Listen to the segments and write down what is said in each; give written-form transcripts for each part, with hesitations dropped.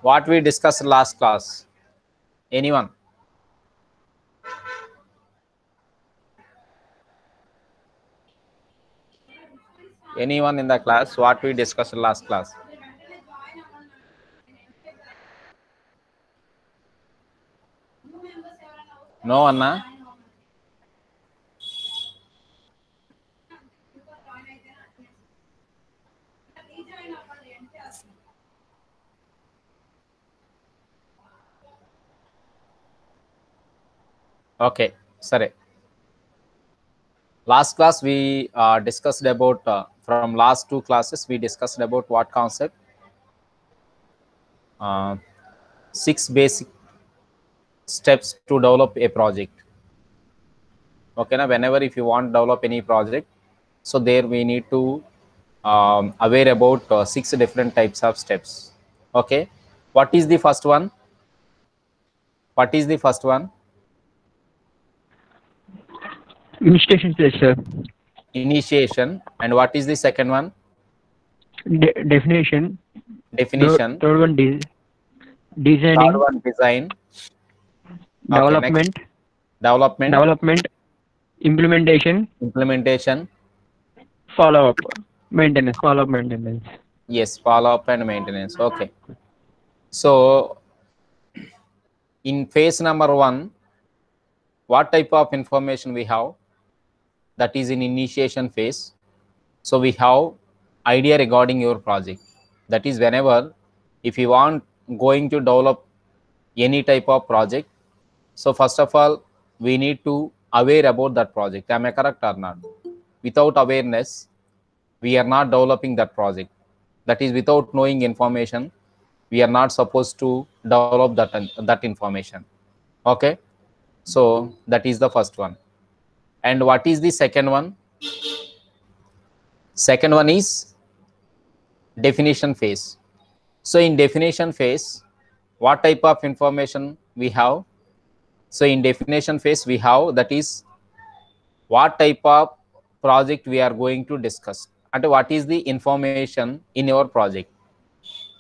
What we discussed last class? Anyone? Anyone in the class? What we discussed last class? No, Anna? Okay, sorry. Last class we discussed about, from last two classes, we discussed about what concept? Uh, 6 basic steps to develop a project. Okay, now whenever if you want to develop any project, so there we need to aware about 6 different types of steps. Okay, what is the first one? What is the first one? Initiation phase, sir. Initiation. And what is the second one? Definition. Definition. Third one, Third designing. one, design. Okay, next, Development. development. Implementation. Implementation. Follow-up. Maintenance. Follow-up maintenance. Yes, follow up and maintenance. Okay, so in phase number 1, what type of information we have? That is in initiation phase. So we have idea regarding your project. That is, whenever if you want going to develop any type of project, so first of all we need to aware about that project. Am I correct or not? Without awareness we are not developing that project. That is, without knowing information we are not supposed to develop that information. Okay, so that is the first one. And what is the second one? Second one is definition phase. So in definition phase, what type of information we have? So in definition phase we have, that is, what type of project we are going to discuss, and what is the information in your project,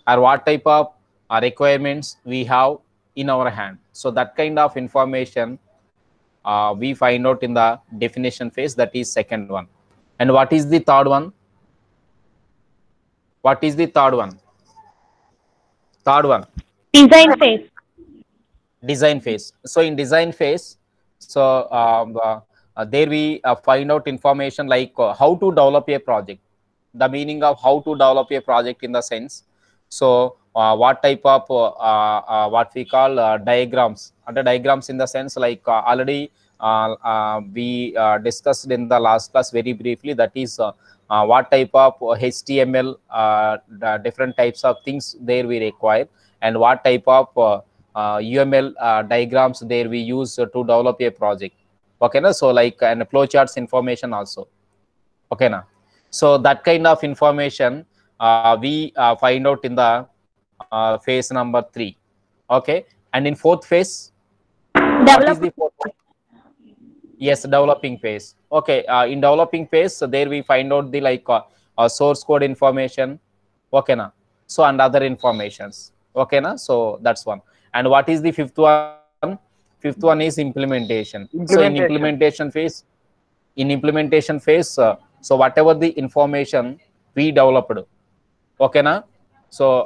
or what type of requirements we have in our hand. So that kind of information we find out in the definition phase. That is second one. And what is the third one? What is the third one? Third one, Design phase. design phase. So in design phase, so there we find out information like how to develop a project, the meaning of how to develop a project in the sense. So what type of what we call diagrams, under diagrams in the sense like already we discussed in the last class very briefly. That is what type of HTML, the different types of things there we require, and what type of UML diagrams there we use to develop a project. Okay, na? So like, and flowcharts information also. Okay, na? So that kind of information we find out in the phase number 3. Okay, and in fourth phase, what is the fourth phase? Yes, developing phase. Okay, in developing phase, so there we find out the like source code information. Okay, na? So and other informations. Okay, na? So that's one. And what is the fifth one? Fifth one is implementation. So in implementation phase, so whatever the information we developed. Okay, na? So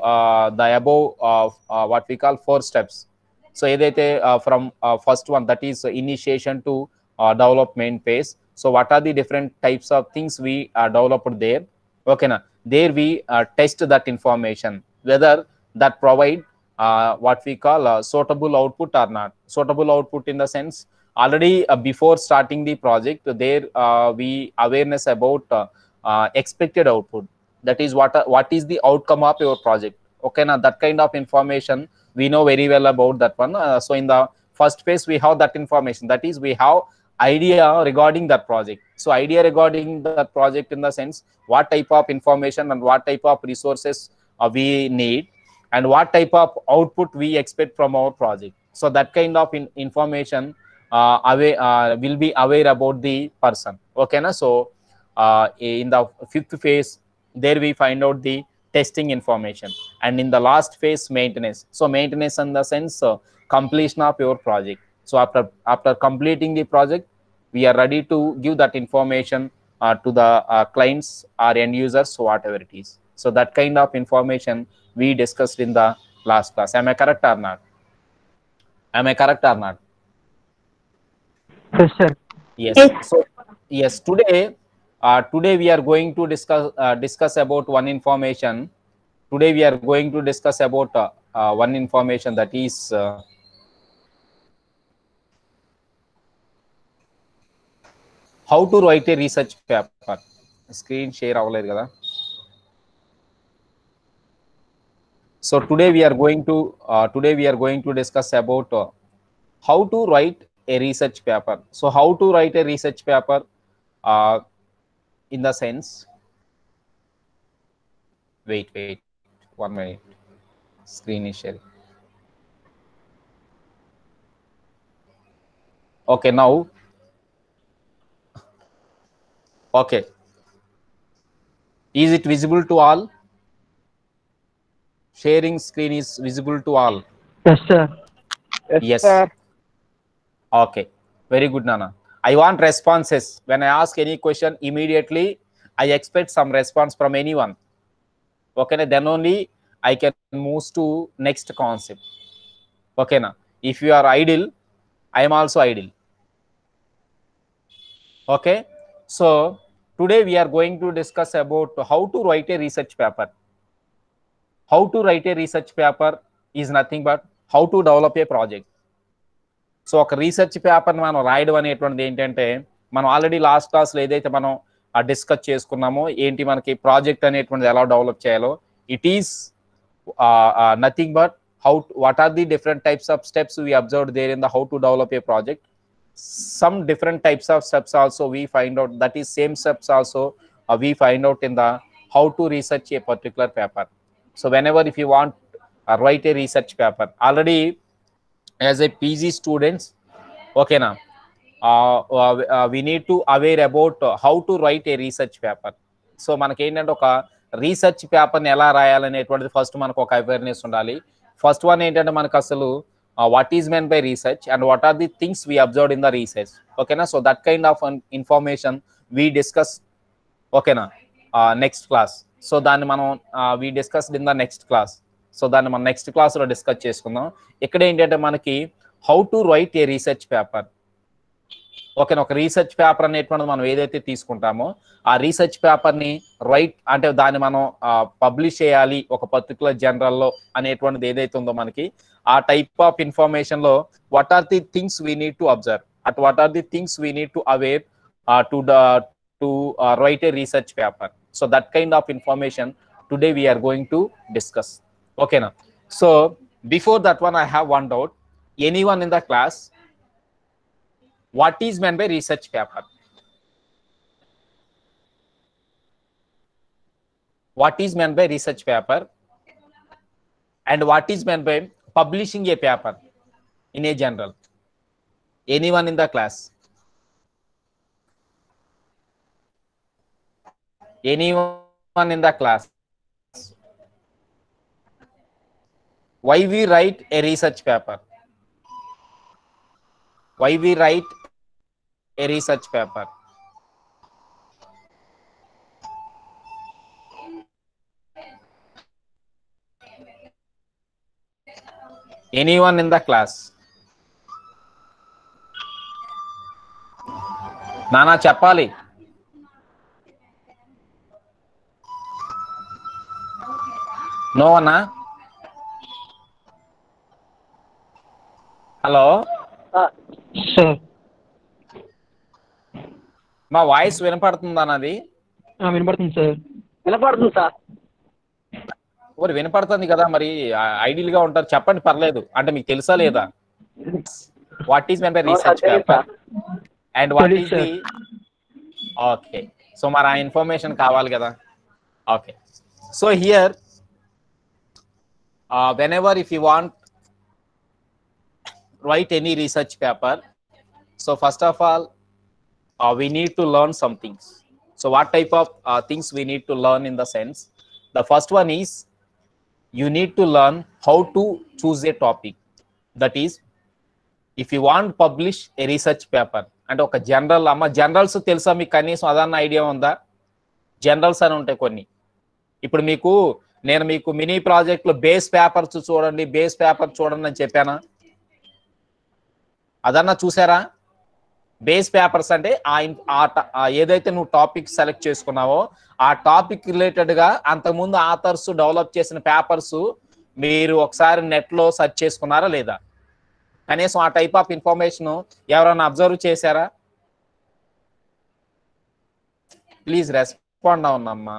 the above what we call 4 steps. So either from first one, that is initiation to development phase. So what are the different types of things we developed there? Okay, na? There we test that information whether that provide what we call suitable output or not. Suitable output in the sense, already before starting the project, there we awareness about expected output. That is what is the outcome of your project. Okay, now that kind of information we know very well about that one. So in the first phase we have that information. That is, we have idea regarding that project. So idea regarding that project in the sense, what type of information and what type of resources we need, and what type of output we expect from our project. So that kind of information will be aware about the person. Okay, na? So in the fifth phase, there we find out the testing information, and in the last phase, maintenance. So maintenance in the sense completion of your project. So after completing the project, we are ready to give that information to the clients or end users, whatever it is. So that kind of information we discussed in the last class. Am I correct or not? Am I correct or not? Yes, sir. Yes. Yes. So yes, today we are going to discuss about one information. Today we are going to discuss about one information, that is how to write a research paper. Screen share avvaledu kada. So today we are going to discuss about how to write a research paper. So how to write a research paper in the sense, wait 1 minute, screen is sharing. Okay, now okay, is it visible to all? Sharing screen is visible to all? Yes, sir. Yes. Okay, very good, Nana. I want responses. When I ask any question, immediately I expect some response from anyone. Okay, then only I can move to next concept. Okay, na. If you are idle, I am also idle. Okay, so today we are going to discuss about how to write a research paper. How to write a research paper is nothing but how to develop a project. So ఒక research పేపర్ని మనం రాయడం అనేటువంటిది ఏంటంటే, మనం already last క్లాస్లో ఏదైతే మనం డిస్కస్ చేసుకున్నామో, ఏంటి మనకి ప్రాజెక్ట్ అనేటువంటిది ఎలా డెవలప్ చేయాలో, it is nothing but what are the different types of steps we observed there in the how to develop a project. Some different types of steps also we find out, that is same steps also we find out in the how to research a particular paper. So whenever if you want write a research paper, already as a PG students, okay now we need to aware about how to write a research paper. So మనకి ఏంటంటే ఒక research పేపర్ని ఎలా రాయాలనేటువంటిది first మనకు ఒక awareness ఉండాలి. First one ఏంటంటే మనకు అసలు what is meant by research and what are the things we observed in the research. ఓకేనా, so that kind of information we discuss. ఓకేనా, నెక్స్ట్ క్లాస్. సో దాన్ని మనం we discussed in the next class. So దాన్ని మనం next క్లాస్లో discuss చేసుకుందాం. ఇక్కడ ఏంటంటే మనకి how to write a research paper. ఓకేనా, ఒక రీసెర్చ్ పేపర్ అనేటువంటిది మనం ఏదైతే తీసుకుంటామో ఆ రీసెర్చ్ పేపర్ని రైట్ అంటే దాన్ని మనం పబ్లిష్ చేయాలి ఒక పర్టికులర్ జర్నల్లో అనేటువంటిది ఏదైతే ఉందో మనకి ఆ టైప్ ఆఫ్ ఇన్ఫర్మేషన్లో what are the things we need to observe, at what are the things we need to aware to write a research paper. So that kind of information today we are going to discuss. Okay now, so before that one I have one doubt. Anyone in the class, what is meant by research paper? What is meant by research paper and what is meant by publishing a paper in a journal? Anyone in the class? Anyone in the class? Why we write a research paper? Why we write a research paper? Anyone in the class? Nana చెప్పాలి. No అన్నా? Hello, sir మా voice వినపడుతుందా నాది? వినపడుతుంది sir. వినపడుతుంది sir. మరి వినపడుతుంది కదా, మరి ఐడియల్ గా ఉంటారు. చెప్పండి, పర్లేదు. అంటే మీకు తెలుసా లేదా what is men by research paper and what is the? Okay, so మరి ఆ ఇన్ఫర్మేషన్ కావాలి కదా. Okay, so here whenever if you want write any research paper, so first of all we need to learn some things. So what type of things we need to learn in the sense, The first one is you need to learn how to choose a topic. That is, if you want to publish a research paper, అంటే ఒక general అమ్మ generals తెలుసా మీకు? కనీసం అదన్న idea ఉందా? Generals అని ఉంటాయి కొన్ని. ఇప్పుడు నేను మీకు మినీ ప్రాజెక్ట్లో బేస్ పేపర్స్ చూడండి, బేస్ పేపర్ చూడండి అని చెప్పానా? అదన్నా చూసారా? బేస్ పేపర్స్ అంటే ఏదైతే నువ్వు టాపిక్ సెలెక్ట్ చేసుకున్నావో ఆ టాపిక్ రిలేటెడ్గా అంతకుముందు ఆథర్స్ డెవలప్ చేసిన పేపర్స్ మీరు ఒకసారి నెట్లో సెర్చ్ చేసుకున్నారా లేదా? కనీసం ఆ టైప్ ఆఫ్ ఇన్ఫర్మేషన్ ఎవరైనా అబ్జర్వ్ చేశారా? ప్లీజ్ రెస్పాండ్ అవునమ్మా.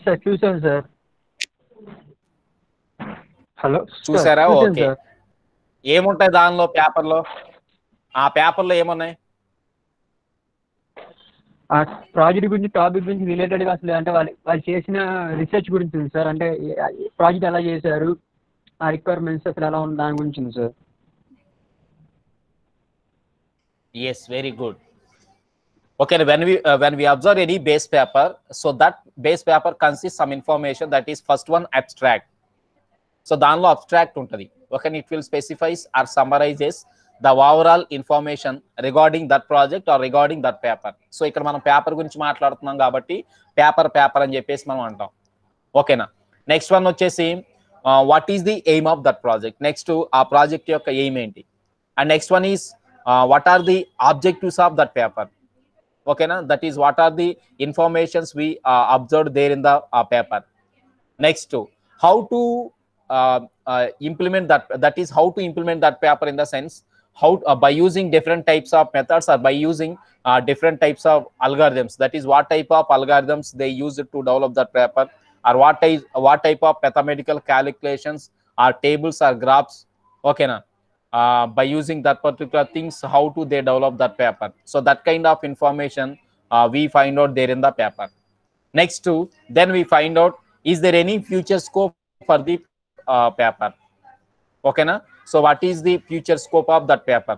సార్ చూసాను సార్. హలో చూసారా? ఓకే. ఏముంటాయి దానిలో పేపర్లో? ఆ పేపర్లో ఏమున్నాయి? ఆ ప్రాజెక్ట్ గురించి, టాపిక్ గురించి రిలేటెడ్గా అసలు అంటే వాళ్ళు చేసిన రీసెర్చ్ గురించి ఉంది సార్. అంటే ప్రాజెక్ట్ ఎలా చేశారు, ఆ రిక్వైర్మెంట్స్ అసలు ఎలా ఉంది దాని గురించి ఉంది sir. Yes, very good. Okay, when we observe any base paper, so that base paper consists some information. That is first one, abstract. So దానిలో abstract ఉంటుంది. Okay, it will specifies or summarizes the overall information regarding that project or regarding that paper. So ఇక్కడ మనం paper గురించి మాట్లాడుతున్నాం కాబట్టి paper అని చెప్పేసి మనం అంటాం. ఓకేనా? నెక్స్ట్ వన్ వచ్చేసి what is the aim of that project. Next ఆ ప్రాజెక్ట్ యొక్క ఎయిమ్ ఏంటి. And next one is what are the objectives of that paper. Okay na, that is what are the informations we observed there in the paper. Next, how to implement that is how to implement that paper in the sense how by using different types of methods or by using different types of algorithms. That is what type of algorithms they use to develop that paper, or what type of mathematical calculations or tables or graphs. Okay na, by using that particular things, how to they develop that paper. So that kind of information we find out there in the paper. Next, then we find out, is there any future scope for the paper. Okay na, so what is the future scope of that paper.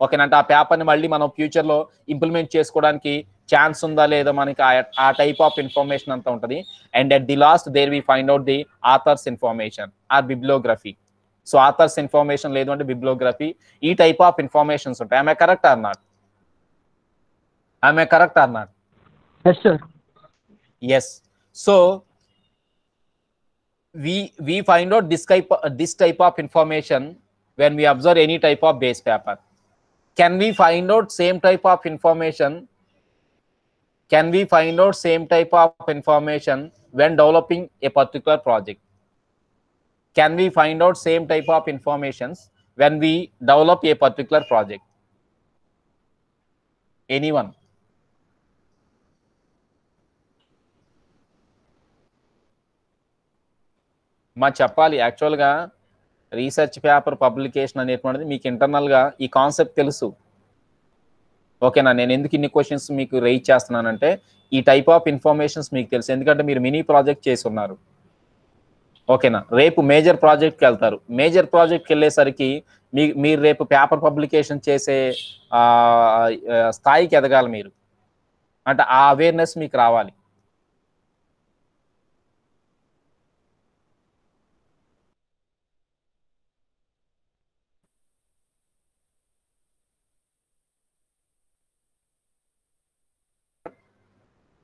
Okay అంటే ఆ పేపర్ని మళ్ళీ మనం ఫ్యూచర్లో implement చేసుకోవడానికి chance ఉందా లేదా మనకి ఆ టైప్ ఆఫ్ ఇన్ఫర్మేషన్ అంతా ఉంటుంది. And at the last there we find out the authors information or bibliography. So authors information లేదు అంటే బిబ్లియోగ్రఫీ, ఈ టైప్ ఆఫ్ ఇన్ఫర్మేషన్స్ ఉంటాయి. I'm correct or not? Yes sir. Yes. So we find out this type of information when we observe any type of base paper. Can we find out same type of information? Can we find out same type of information when developing a particular project? Can we find out same type of informations when we develop a particular project? Anyone? మా చెప్పాలి యాక్చువల్గా research paper publication అనేటువంటిది మీకు ఇంటర్నల్గా ఈ concept తెలుసు. ఓకేనా? నేను ఎందుకు ఇన్ని క్వశ్చన్స్ మీకు రైజ్ చేస్తున్నానంటే ఈ టైప్ ఆఫ్ ఇన్ఫర్మేషన్స్ మీకు తెలుసు, ఎందుకంటే మీరు మినీ ప్రాజెక్ట్ చేసి ఉన్నారు. ఓకేనా? రేపు మేజర్ ప్రాజెక్ట్కి వెళ్తారు. మేజర్ ప్రాజెక్ట్కి వెళ్ళేసరికి మీరు రేపు పేపర్ పబ్లికేషన్ చేసే స్థాయికి ఎదగాలి మీరు. అంటే ఆ అవేర్నెస్ మీకు రావాలి.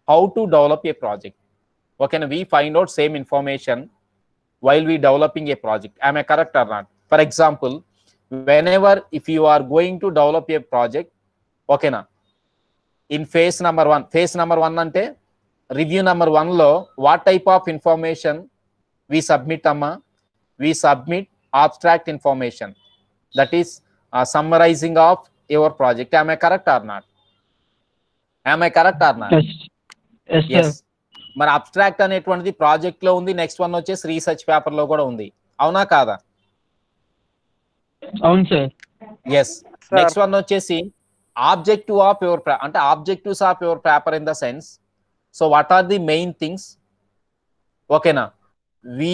How to develop a project. Okay, we find out same information while we developing a project. Am I correct or not? For example, whenever if you are going to develop a project, okay na, in phase number 1 ante review number 1 lo what type of information we submit amma? We submit abstract information, that is summarizing of your project. Am I correct or not? Yes. మరి abstract అనేటువంటిది project లో ఉంది, next one వచ్చేసి research paper లో కూడా ఉంది, అవునా కాదా? అవును సార్. ఎస్. నెక్స్ట్ వన్ వచ్చేసి ఆబ్జెక్టివ్ ఆఫ్ యువర్ అంటే objectives of your paper in the sense, so what are the main things ఓకేనా we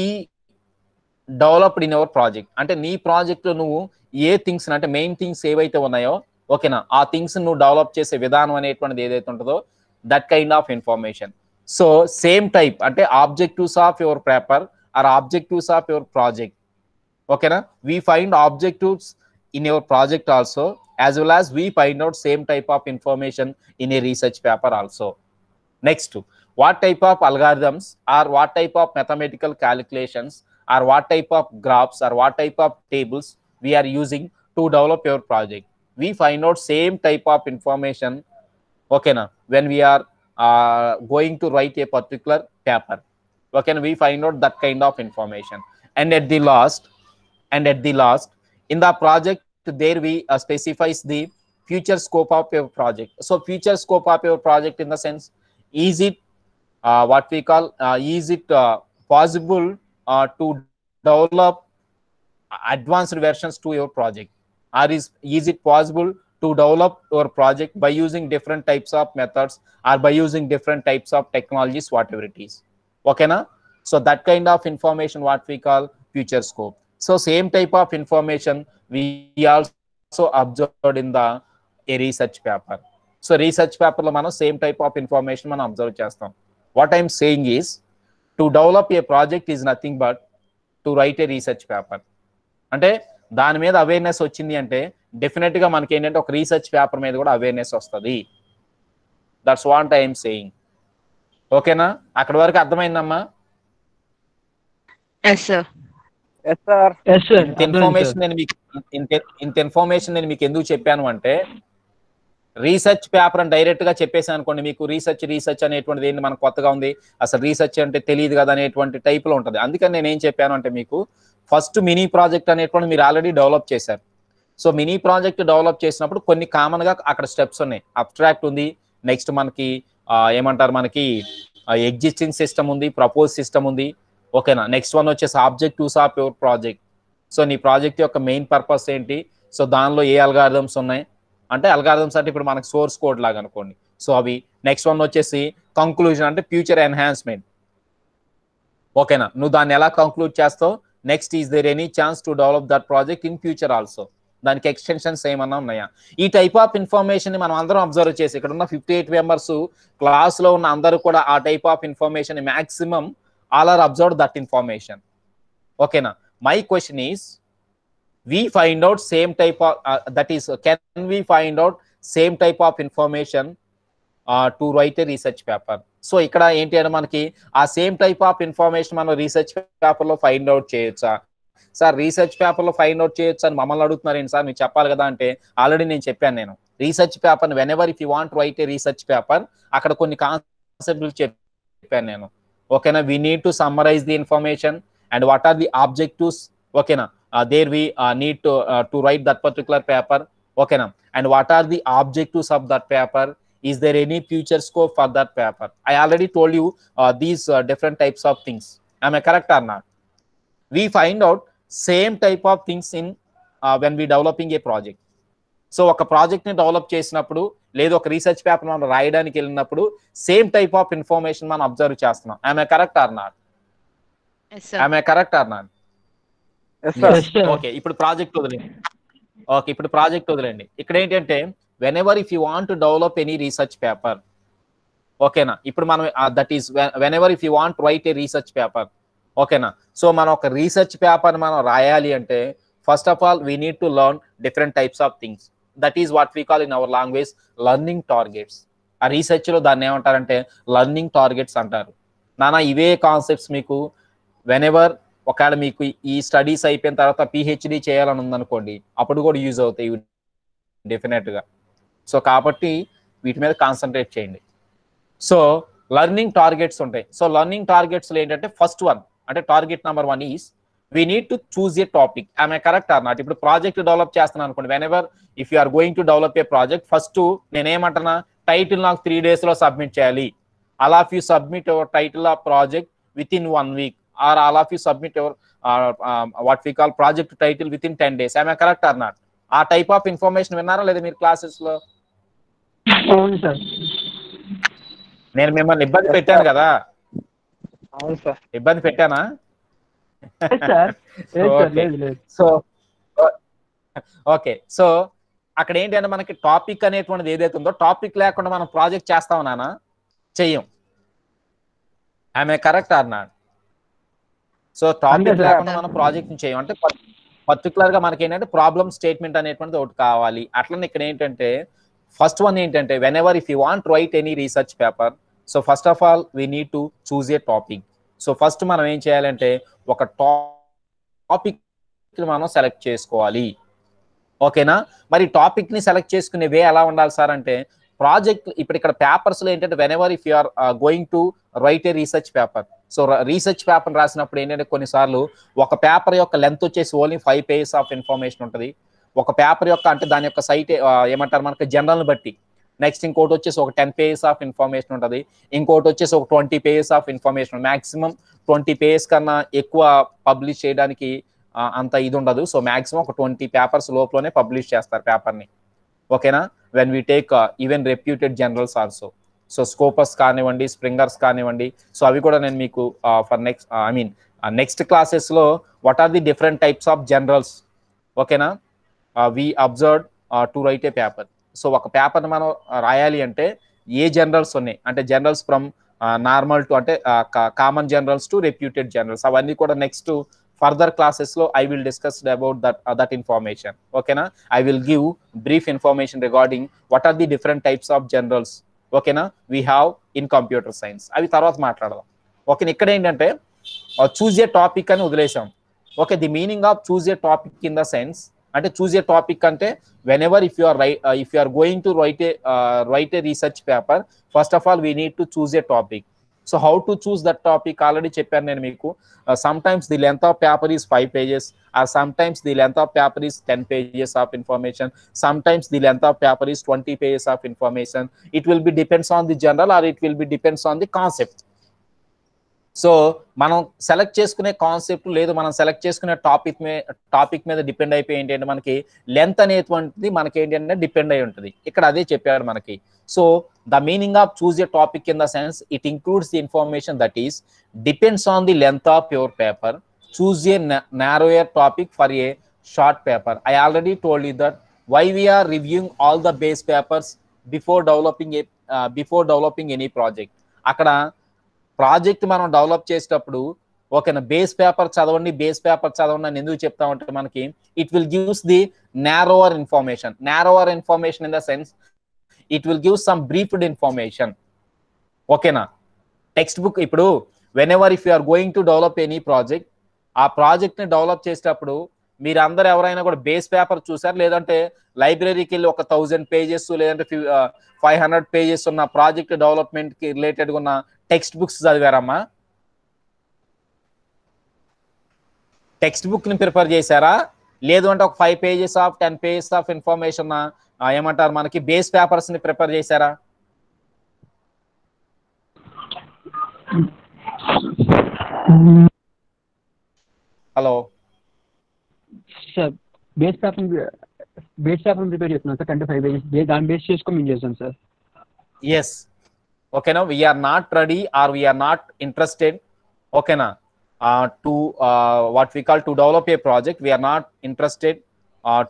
developed in your project. అంటే నీ ప్రాజెక్ట్ లో నువ్వు ఏ థింగ్స్ అంటే మెయిన్ థింగ్స్ ఏవైతే ఉన్నాయో ఓకేనా, ఆ థింగ్స్ నువ్వు డెవలప్ చేసే విధానం అనేటువంటిది ఏదైతే ఉంటుందో that kind of information. So same type అంటే objectives of your paper or objectives of your project. ఓకేనా, we find objectives in your project also, as well as we find out same type of information in a research paper also. Next, what type of algorithms or what type of mathematical calculations or what type of graphs or what type of tables we are using to develop your project. We find out same type of information, okay na, when we are going to write a particular paper. Okay, we find out that kind of information. And at the last, in the project there we specifies the future scope of your project. So future scope of your project in the sense, is it what we call is it possible to develop advanced versions to your project, or is it possible to develop your project by using different types of methods or by using different types of technologies, whatever it is. Okay na, so that kind of information what we call future scope. So same type of information we also observed in the a research paper. So research paper lo మనం same type of information మనం observe చేస్తాం. What I'm saying is, to develop a project is nothing but to write a research paper. అంటే దాని మీద awareness వచ్చింది అంటే definite గా మనకి ఏంటంటే ఒక రీసెర్చ్ పేపర్ మీద కూడా అవేర్నెస్ వస్తుంది. That's what I'm saying. ఓకేనా, అక్కడ వరకు అర్థమైందమ్మా? ఇంత ఇన్ఫర్మేషన్ నేను మీకు ఎందుకు చెప్పాను అంటే, రీసెర్చ్ పేపర్ అని డైరెక్ట్ గా చెప్పేసాను అనుకోండి, మీకు రీసెర్చ్ అనేటువంటిది ఏంటి మనకు కొత్తగా ఉంది, అసలు రీసెర్చ్ అంటే తెలియదు కదా అనేటువంటి టైప్ లో ఉంటుంది. అందుకని నేను ఏం చెప్పాను అంటే, మీకు ఫస్ట్ మినీ ప్రాజెక్ట్ అనేటువంటి మీరు ఆల్రెడీ డెవలప్ చేశారు. సో మినీ ప్రాజెక్ట్ డెవలప్ చేసినప్పుడు కొన్ని కామన్ గా అక్కడ స్టెప్స్ ఉన్నాయి. అబ్స్ట్రాక్ట్ ఉంది, నెక్స్ట్ మనకి ఏమంటారు, మనకి ఎగ్జిస్టింగ్ సిస్టమ్ ఉంది, ప్రపోజ్ సిస్టమ్ ఉంది. ఓకేనా, నెక్స్ట్ వన్ వచ్చేసి objectives of your project. So నీ ప్రాజెక్ట్ యొక్క మెయిన్ పర్పస్ ఏంటి, సో దానిలో ఏ అల్గారిథమ్స్ ఉన్నాయి అంటే, అల్గారిథమ్స్ అంటే ఇప్పుడు మనకి సోర్స్ కోడ్ లాగా అనుకోండి, సో అవి. నెక్స్ట్ వన్ వచ్చేసి కంక్లూజన్ అంటే ఫ్యూచర్ ఎన్హాన్స్మెంట్. ఓకేనా, నువ్వు దాన్ని ఎలా కంక్లూడ్ చేస్తావు. Next, is there any chance to develop that project in future also, దానికి ఎక్స్టెన్షన్స్ ఏమన్నా ఉన్నాయా. ఈ టైప్ ఆఫ్ ఇన్ఫర్మేషన్ మనం అందరం అబ్జర్వ్ చేసి, ఇక్కడ ఉన్న 58 మెంబర్స్ క్లాస్ లో ఉన్న అందరూ కూడా ఆ type of information maximum all are observe that information. ఓకేనా, my question is, we find out same type of that is, can we find out same type of information to write a research paper. So ఇక్కడ ఏంటి అంటే, మనకి ఆ same type of information మనం research paper లో find out చేయొచ్చా sir? Research paper లో find out చేయొచ్చు అని మమ్మల్ని అడుగుతున్నారు ఏంటి సార్, మీకు చెప్పాలి కదా అంటే, ఆల్రెడీ నేను చెప్పాను. నేను research paper whenever if you want write a research paper, అక్కడ కొన్ని కాన్సెప్ట్లు చెప్పాను నేను. ఓకేనా, we need to summarize the information and what are the objectives. ఓకేనా, there we need to write that particular paper. Okay na, and what are the objectives of that paper, is there any future scope for that paper. I already told you these different types of things. Am I correct or not? We find out same type of things in when we developing a project. So ఒక project ని develop చేసినప్పుడు, లేదు ఒక research paper మనం రాయడానికి వెళ్ళినప్పుడు, same type of information మనం observe చేస్తున్నాం. am I correct or not? Yes, sir. am I correct or not? Okay, ఇప్పుడు ప్రాజెక్ట్ వదిలేండి. ఇక్కడ ఏంటంటే, whenever if you want to develop any research paper, ఓకేనా, ఇప్పుడు మనం that is when ever if you want write a research paper. ఓకేనా, so మనం ఒక రీసెర్చ్ పేపర్ మనం రాయాలి అంటే, first of all we need to learn different types of things. That is what we call in our language learning targets. ఆ research లో దాన్ని ఏమంటారంటే లర్నింగ్ టార్గెట్స్ అంటారు. నానా ఇవే కాన్సెప్ట్స్ మీకు వెన్ ఎవర్ ఒకవేళ మీకు ఈ స్టడీస్ అయిపోయిన తర్వాత పిహెచ్డి చేయాలని ఉందనుకోండి, అప్పుడు కూడా యూజ్ అవుతాయి డెఫినెట్ గా. సో కాబట్టి వీటి మీద కాన్సన్ట్రేట్ చేయండి. సో లర్నింగ్ టార్గెట్స్ ఉంటాయి. సో లర్నింగ్ టార్గెట్స్ ఏంటంటే, ఫస్ట్ వన్ అంటే target number 1 is we need to choose a topic. ఆమె కరెక్ట్ ఆర్ నాట్? ఇప్పుడు ప్రాజెక్ట్ డెవలప్ చేస్తున్నాను అనుకోండి, whenever if you are going to develop a project, first నేనేమంటున్నా, title నాకు 3 days లో submit చేయాలి. అలా if you submit your title of project within 1 week, or all of you submit your what we call project title within 10 days. Am I correct or not? ఆ type of information విన్నారా లేదా మీరు classes లో? అవును sir. నేను మిమ్మల్ని ఇబ్బంది పెట్టాను కదా? అవును సార్. ఇబ్బంది పెట్టానా? సో ఓకే, సో అక్కడ ఏంటి అంటే మనకి టాపిక్ అనేటువంటిది ఏదైతే ఉందో టాపిక్ లేకుండా మనం ప్రాజెక్ట్ చేస్తాం నానా, చెయ్యం. ఆమె correct or not? So topic లేకుండా మనం ప్రాజెక్ట్ చేయం. అంటే పర్టికులర్ గా మనకి ఏంటంటే ప్రాబ్లమ్ స్టేట్మెంట్ అనేటువంటిది ఒకటి కావాలి. అట్లనే ఇక్కడ ఏంటంటే ఫస్ట్ వన్ ఏంటంటే whenever if you want right any research paper, so first of all we need to choose a topic. So first మనం ఏం చేయాలంటే ఒక టాపిక్ మనం సెలెక్ట్ చేసుకోవాలి. ఓకేనా? మరి టాపిక్ ని సెలెక్ట్ చేసుకునే వే ఎలా ఉండాలి సార్ అంటే, ప్రాజెక్ట్ ఇప్పుడు ఇక్కడ పేపర్స్ లో ఏంటంటే whenever if you are going to write a research paper, so research paper రాసినప్పుడు ఏంటంటే కొన్నిసార్లు ఒక పేపర్ యొక్క లెంత్ వచ్చేసి ఓన్లీ 5 pages ఆఫ్ ఇన్ఫర్మేషన్ ఉంటుంది. ఒక పేపర్ యొక్క అంటే దాని యొక్క సైట్ ఏమంటారు మనకి జనరల్ బట్టి. నెక్స్ట్ ఇంకోటి వచ్చేసి ఒక 10 pages ఆఫ్ ఇన్ఫర్మేషన్ ఉంటుంది. ఇంకోటి వచ్చేసి ఒక 20 pages of information. Maximum 20 pages కన్నా ఎక్కువ పబ్లిష్ చేయడానికి అంత ఇది ఉండదు. సో మాక్సిమం ఒక 20 papers లోపలనే పబ్లిష్ చేస్తారు పేపర్ని. ఓకేనా? When we take even reputed journals also. So Scopus కానివ్వండి, స్ప్రింగర్స్ కానివ్వండి, సో అవి కూడా నేను మీకు ఫర్ నెక్స్ట్ నెక్స్ట్ క్లాసెస్లో what are the different types of journals, ఓకేనా, we observe to write a paper. So ఒక పేపర్ని మనం రాయాలి అంటే ఏ జర్నల్స్ ఉన్నాయి అంటే జర్నల్స్ ఫ్రమ్ నార్మల్ టు అంటే common journals to reputed journals, అవన్నీ కూడా నెక్స్ట్ ఫర్దర్ క్లాసెస్ లో I will discuss about that information. ఓకేనా? I will give brief information regarding what are the different types of journals, ఓకేనా, we have in computer science. అవి తర్వాత మాట్లాడదాం. ఓకేనా? ఇక్కడ ఏంటంటే చూజ్ ఏ టాపిక్ అని వదిలేసాం. Okay, the meaning of choose a topic in the sense అంటే చూజ్ ఏ టాపిక్ అంటే whenever if you are going to write a research paper, first of all we need to choose a topic. So how to choose that topic already చెప్పాను నేను మీకు. Sometimes the length of paper is 5 pages, or sometimes the length of paper is 10 pages of information. Sometimes the length of paper is 20 pages of information. It will be depends on the journal or it will be depends on the concept. So మనం select చేసుకునే concept లేదు మనం select చేసుకునే topic మీద depend అయిపోయి ఏంటంటే మనకి length అనేటువంటిది మనకి ఏంటంటే డిపెండ్ అయి ఉంటుంది. ఇక్కడ అదే చెప్పాడు మనకి. So the meaning of choose a topic in the sense it includes the information that is depends on the length of your paper. Choose a narrower topic for a short paper. I already told you that why we are reviewing all the base papers before developing any project. అక్కడ project మనం develop చేసేటప్పుడు ఓకేనా base paper చదవండి అని ఎందుకు చెప్తామంటే మనకి it will gives the narrower information in the sense it will give some briefed information. ఓకేనా? టెక్స్ట్ బుక్ ఇప్పుడు whenever if you are going to develop any project, ఆ ప్రాజెక్ట్ ని డెవలప్ చేసేటప్పుడు మీరు అందరూ ఎవరైనా కూడా బేస్ పేపర్ చూసారు, లేదంటే లైబ్రరీకి వెళ్ళి ఒక 1000 pages లేదంటే 500 pages ఉన్న ప్రాజెక్ట్ డెవలప్మెంట్ కి రిలేటెడ్ ఉన్న టెక్స్ట్ బుక్స్ చదివారమ్మా? టెక్స్ట్ బుక్ ని ప్రిపేర్ చేశారా? లేదు అంటే ఒక 5 pages 10 pages ఆఫ్ ఇన్ఫర్మేషన్ ఏమంటారు మనకి బేస్ పేపర్స్ ని ప్రిపేర్ చేశారా? Hello sir, base paper prepare చేస్తున్నాం సార్. 25 pages దాన్ని బేస్ చేసుకొని మేము చేస్తాం సార్. ఎస్. ఓకేనా? We are not ready or we are not interested ఓకేనా to what we call to develop a project. We are not interested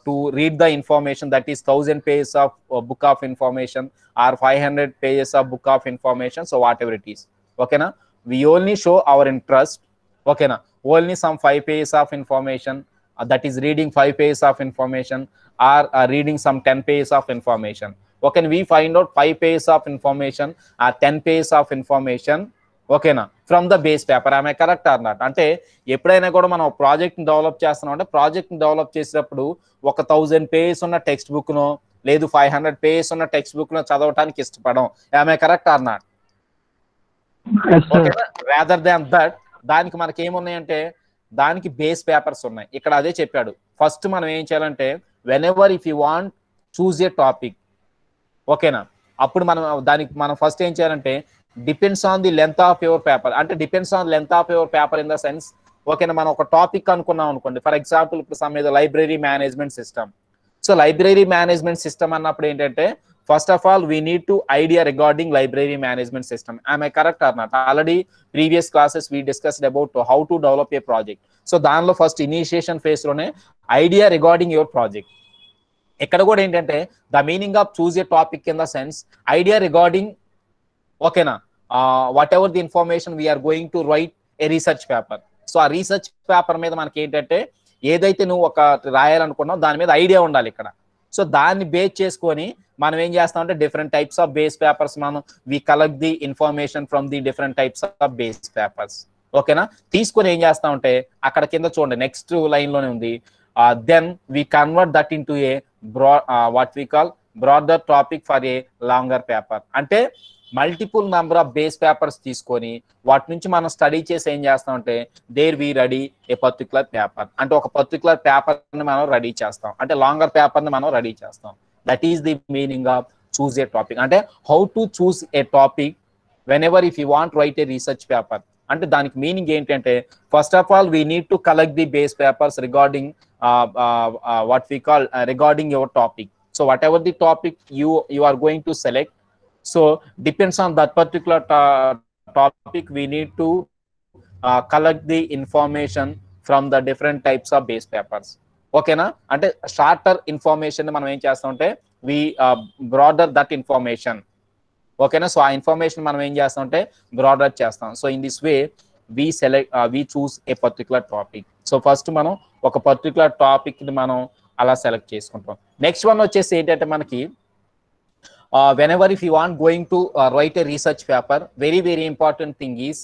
to read the information that is 1000 pages of book of information or 500 pages of book of information, so whatever it is. Okay na, we only show our interest. Okay na, only some 5 pages of information, that is reading 5 pages of information or reading some 10 pages of information. Okay, we find out 5 pages of information or 10 pages of information ఓకేనా from the base paper. ఆమె correct or not? అంటే ఎప్పుడైనా కూడా మనం ప్రాజెక్ట్ని develop చేస్తున్నాం అంటే ప్రాజెక్ట్ని డెవలప్ చేసేటప్పుడు ఒక 1000 pages ఉన్న టెక్స్ట్ బుక్నో లేదు 500 pages ఉన్న టెక్స్ట్ బుక్నో చదవటానికి ఇష్టపడం. ఆమె correct or not? Rather than that దానికి మనకి ఏమున్నాయంటే దానికి బేస్ పేపర్స్ ఉన్నాయి. ఇక్కడ అదే చెప్పాడు. ఫస్ట్ మనం ఏం చేయాలంటే whenever if you want choose a topic ఓకేనా, అప్పుడు మనం ఫస్ట్ ఏం చేయాలంటే depends on the length of your paper. అంటే depends on length of your paper in the sense ఓకేనా మనం ఒక టాపిక్ అనుకున్నాం అనుకోండి. ఫర్ ఎగ్జాంపుల్ ఇప్పుడు సమ్ మీద library management system. So library management system అన్నప్పుడు ఏంటంటే first of all we need to idea regarding library management system. ఆమె correct or not? Already previous classes we discussed about how to develop a project. So దానిలో first initiation phase లోనే idea regarding your project. ఇక్కడ కూడా ఏంటంటే the meaning of choose a topic in the sense idea regarding ఓకేనా whatever the information we are going to write a research paper. So ఆ research paper మీద మనకి ఏంటంటే ఏదైతే నువ్వు ఒక రాయాలనుకున్నావు దాని మీద ఐడియా ఉండాలి ఇక్కడ. సో దాన్ని బేస్ చేసుకొని మనం ఏం చేస్తామంటే different types of base papers మనం we collect the information from the different types of base papers. ఓకేనా, తీసుకొని ఏం చేస్తామంటే అక్కడ కింద చూడండి నెక్స్ట్ లైన్ లోనే ఉంది, then we convert that into a what we call broader topic for a longer paper. అంటే multiple number of base papers తీసుకొని వాటి నుంచి మనం స్టడీ చేసి ఏం చేస్తామంటే there we ready a particular paper. అంటే ఒక పర్టికులర్ పేపర్ ని మనం రెడీ చేస్తాం, అంటే లాంగర్ పేపర్ ని మనం రెడీ చేస్తాం. That is the meaning of choose a topic. అంటే how to choose a topic whenever if you want write a research paper. అంటే దానికి మీనింగ్ ఏంటంటే first of all we need to collect the base papers regarding what we call regarding your topic. So whatever the topic you are going to select, so depends on that particular topic we need to collect the information from the different types of base papers. ఓకేనా, అంటే shorter information మనం ఏం చేస్తామంటే we broader that information. ఓకేనా, సో ఆ information మనం ఏం చేస్తామంటే బ్రాడర్ చేస్తాం. So in this way we choose a particular topic. So first మనం ఒక పర్టికులర్ టాపిక్ ని మనం అలా సెలెక్ట్ చేసుకుంటాం. నెక్స్ట్ వన్ వచ్చేసి ఏంటంటే మనకి whenever if you want going to write a research paper, very important thing is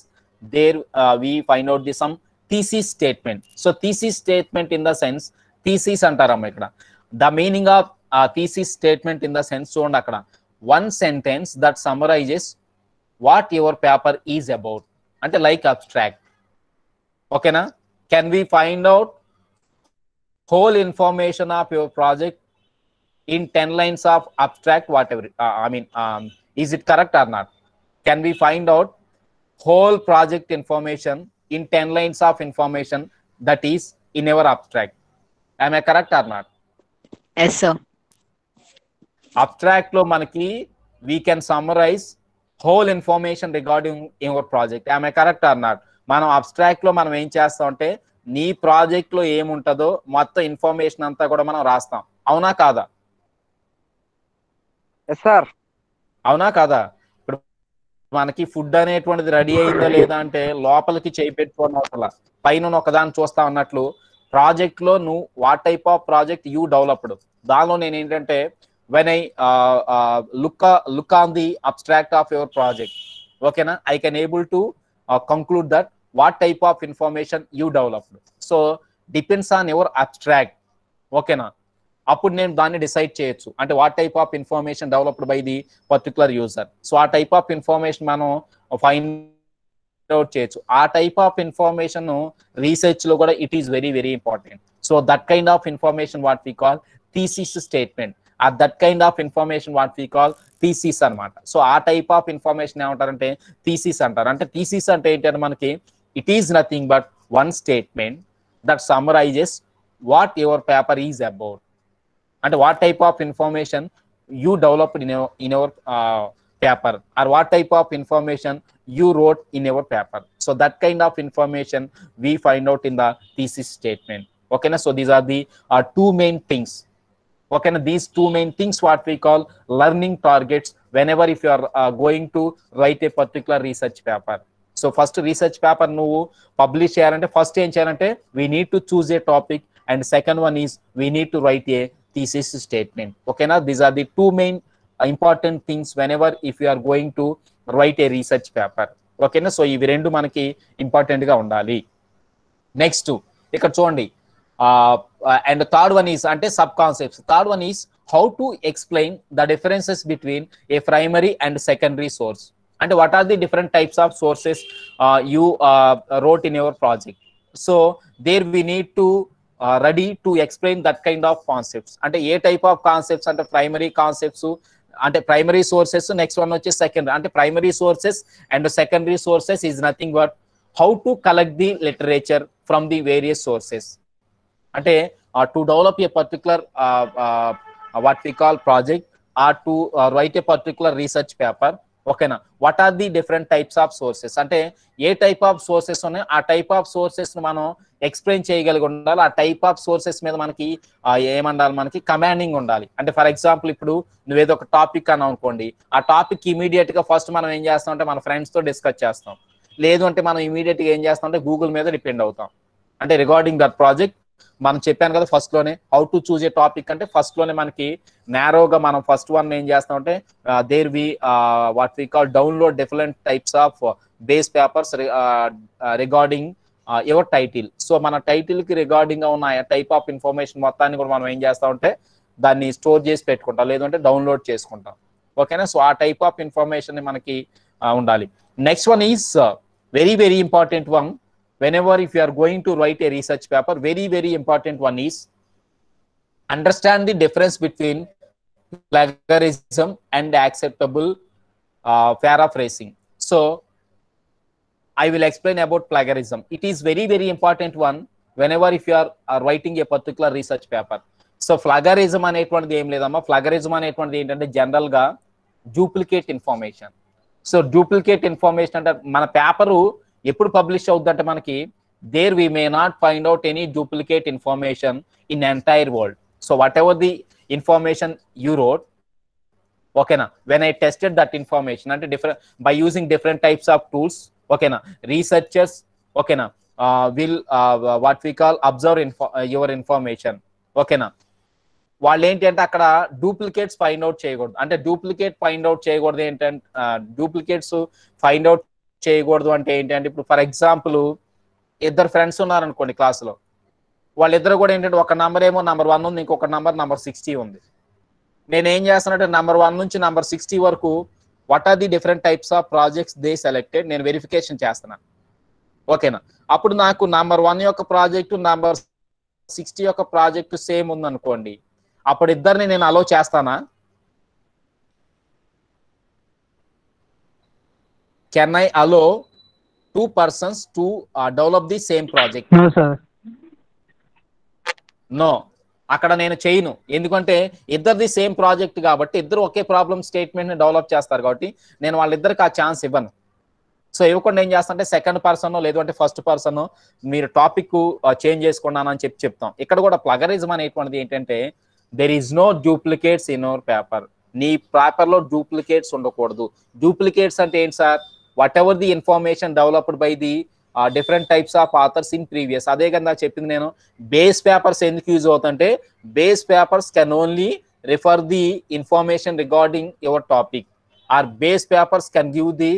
there we find out some thesis statement. So thesis statement in the sense thesis antaram ikkada, the meaning of thesis statement in the sense chudandi akkada one sentence that summarizes what your paper is about, ante like abstract. Okay na, can we find out whole information of your project in 10 lines of abstract whatever, is it correct or not? Can we find out whole project information in 10 lines of information that is in our abstract? Am I correct or not? Yes sir. Abstract lo manaki we can summarize whole information regarding your project. Am I correct or not? మనం abstract లో మనం ఏం చేస్తాం అంటే నీ project లో ఏముంటుందో మొత్తం ఇన్ఫర్మేషన్ అంతా కూడా మనం రాస్తాం. అవునా కాదా? అవునా కాదా? ఇప్పుడు మనకి ఫుడ్ అనేటువంటిది రెడీ అయిందా లేదా అంటే లోపలికి చేయి పెట్టుకోవడం అసలు పైన ఒకదాన్ని చూస్తా ఉన్నట్లు ప్రాజెక్ట్ లో నువ్వు what type of project you developed, దానిలో నేను ఏంటంటే when I look on the abstract of your project, ఓకేనా, I can able to conclude that what type of information you developed. So depends on your abstract. Okay na, అప్పుడు నేను దాన్ని decide చేయొచ్చు అంటే what type of information developed by the particular user. So ఆ type of information మనం find out చేయొచ్చు. ఆ type of information research లో కూడా it is very important. So that kind of information what we call thesis statement, ఆ that kind of information what we call thesis అనమాట. So ఆ type of information ఏమంటారంటే thesis అంటారు. అంటే థీసిస్ అంటే ఏంటంటే మనకి it is nothing but one statement that summarizes what your paper is about. అంటే what type of information you developed in your paper or what type of information you wrote in your paper. So that kind of information we find out in the thesis statement. Okay na, so these are the two main things. Okay na, these two main things what we call learning targets whenever if you are going to write a particular research paper. So first research paper nu publish cheyalante first em cheyalante we need to choose a topic, and second one is we need to write a thesis statement. Okay na, these are the two main important things whenever if you are going to write a research paper. Okay na, so ఇవి రెండు మనకి important గా ఉండాలి. Next ఇక్కడ చూడండి, and third one is అంటే sub concepts. Third one is how to explain the differences between a primary and secondary source. అంటే what are the different types of sources you wrote in your project. So there we need to ready to explain that kind of concepts. అంటే ఏ type of concepts అంటే primary concepts అంటే primary sources, next one వచ్చి secondary. అంటే primary sources and secondary sources is nothing but how to collect the literature from the various sources. అంటే to develop a particular what we call project or to write a particular research paper, ఓకేనా. What are the different types of sources, అంటే ఏ type of sources ఉన్నాయి, ఆ type of sources మనం explain చేయగలిగి ఉండాలి. ఆ type of sources మీద మనకి ఏమండాలి, మనకి కమాండింగ్ ఉండాలి. అంటే ఫర్ ఎగ్జాంపుల్ ఇప్పుడు నువ్వేదో ఒక టాపిక్ అని అనుకోండి, ఆ టాపిక్ ఇమీడియట్ గా ఫస్ట్ మనం ఏం చేస్తాం అంటే మన ఫ్రెండ్స్ తో డిస్కస్ చేస్తాం, లేదు అంటే మనం ఇమీడియట్ గా ఏం చేస్తాం అంటే గూగుల్ మీద డిపెండ్ అవుతాం. అంటే రిగార్డింగ్ దట్ ప్రాజెక్ట్ మనం చెప్పాను కదా ఫస్ట్ లోనే, how to choose a topic అంటే ఫస్ట్ లోనే మనకి నేరోగా మనం ఫస్ట్ వన్ ఏం చేస్తాం అంటే there we what we call download different types of base papers regarding your title. So మన టైటిల్ కి రిగార్డింగ్ గా ఉన్న టైప్ ఆఫ్ ఇన్ఫర్మేషన్ మొత్తాన్ని కూడా మనం ఏం చేస్తాం అంటే దాన్ని స్టోర్ చేసి పెట్టుకుంటాం, లేదంటే డౌన్లోడ్ చేసుకుంటాం. ఓకేనా. సో ఆ టైప్ ఆఫ్ ఇన్ఫర్మేషన్ మనకి ఉండాలి. Next one is very very important one. Whenever if you are going to write a research paper, very important one is understand the difference between plagiarism and acceptable paraphrasing. So I will explain about plagiarism. It is very important one whenever if you are writing a particular research paper. So plagiarism అనేటువంటిది ఏం లేదమ్మా, plagiarism అనేటువంటిది ఏంటంటే general గా duplicate information. So duplicate information అంటే మన paper ఎప్పుడు publish అవుతుందంటే మనకి there we may not find out any duplicate information in entire world. So whatever the information you wrote, ఓకేనా, when I tested that information అంటే different by using different types of tools, ఓకేనా, researchers, ఓకేనా, will what we call observe your information, ఓకేనా. వాళ్ళు ఏంటి అంటే అక్కడ duplicates find out చేయకూడదు. అంటే డూప్లికేట్ ఫైండ్ అవుట్ చేయకూడదు ఏంటంటే డూప్లికేట్స్ ఫైండ్ అవుట్ చేయకూడదు అంటే ఏంటంటే ఇప్పుడు ఫర్ ఎగ్జాంపుల్ ఇద్దరు ఫ్రెండ్స్ ఉన్నారనుకోండి క్లాసులో, వాళ్ళిద్దరు కూడా ఏంటంటే ఒక నంబర్ ఏమో నంబర్ 1 ఉంది, ఇంకొక నంబర్ 60 ఉంది. నేను ఏం చేస్తానంటే నంబర్ 1 నుంచి నంబర్ 60 వరకు what are the different types of projects they selected నేను వెరిఫికేషన్ చేస్తున్నాను. ఓకేనా. అప్పుడు నాకు నంబర్ 1 యొక్క ప్రాజెక్టు నంబర్ 60 యొక్క ప్రాజెక్టు సేమ్ ఉంది అనుకోండి, అప్పుడు ఇద్దరిని నేను అలో చేస్తానా? Can I allow two persons to develop the same project? No sir. No, అక్కడ నేను చేయను. ఎందుకంటే ఇద్దరిది సేమ్ ప్రాజెక్ట్ కాబట్టి ఇద్దరు ఒకే ప్రాబ్లమ్ స్టేట్మెంట్ ని డెవలప్ చేస్తారు కాబట్టి నేను వాళ్ళిద్దరికి ఆ ఛాన్స్ ఇవ్వను. సో ఇవ్వకుండా ఏం చేస్తా అంటే సెకండ్ పర్సన్ లేదు అంటే ఫస్ట్ పర్సన్ మీరు టాపిక్ చేంజ్ చేసుకున్నానని చెప్తాం. ఇక్కడ కూడా ప్లగరిజం అనేటువంటిది ఏంటంటే there is no duplicates in our paper. నీ పేపర్ లో డూప్లికేట్స్ ఉండకూడదు. డూప్లికేట్స్ అంటే ఏంటి sir? Whatever the information developed by the different types of authors in previous. అదే కదా చెప్పింది నేను. బేస్ పేపర్స్ ఎందుకు యూజ్ అవుతుంటే base papers can only refer the information regarding your topic or base papers can give the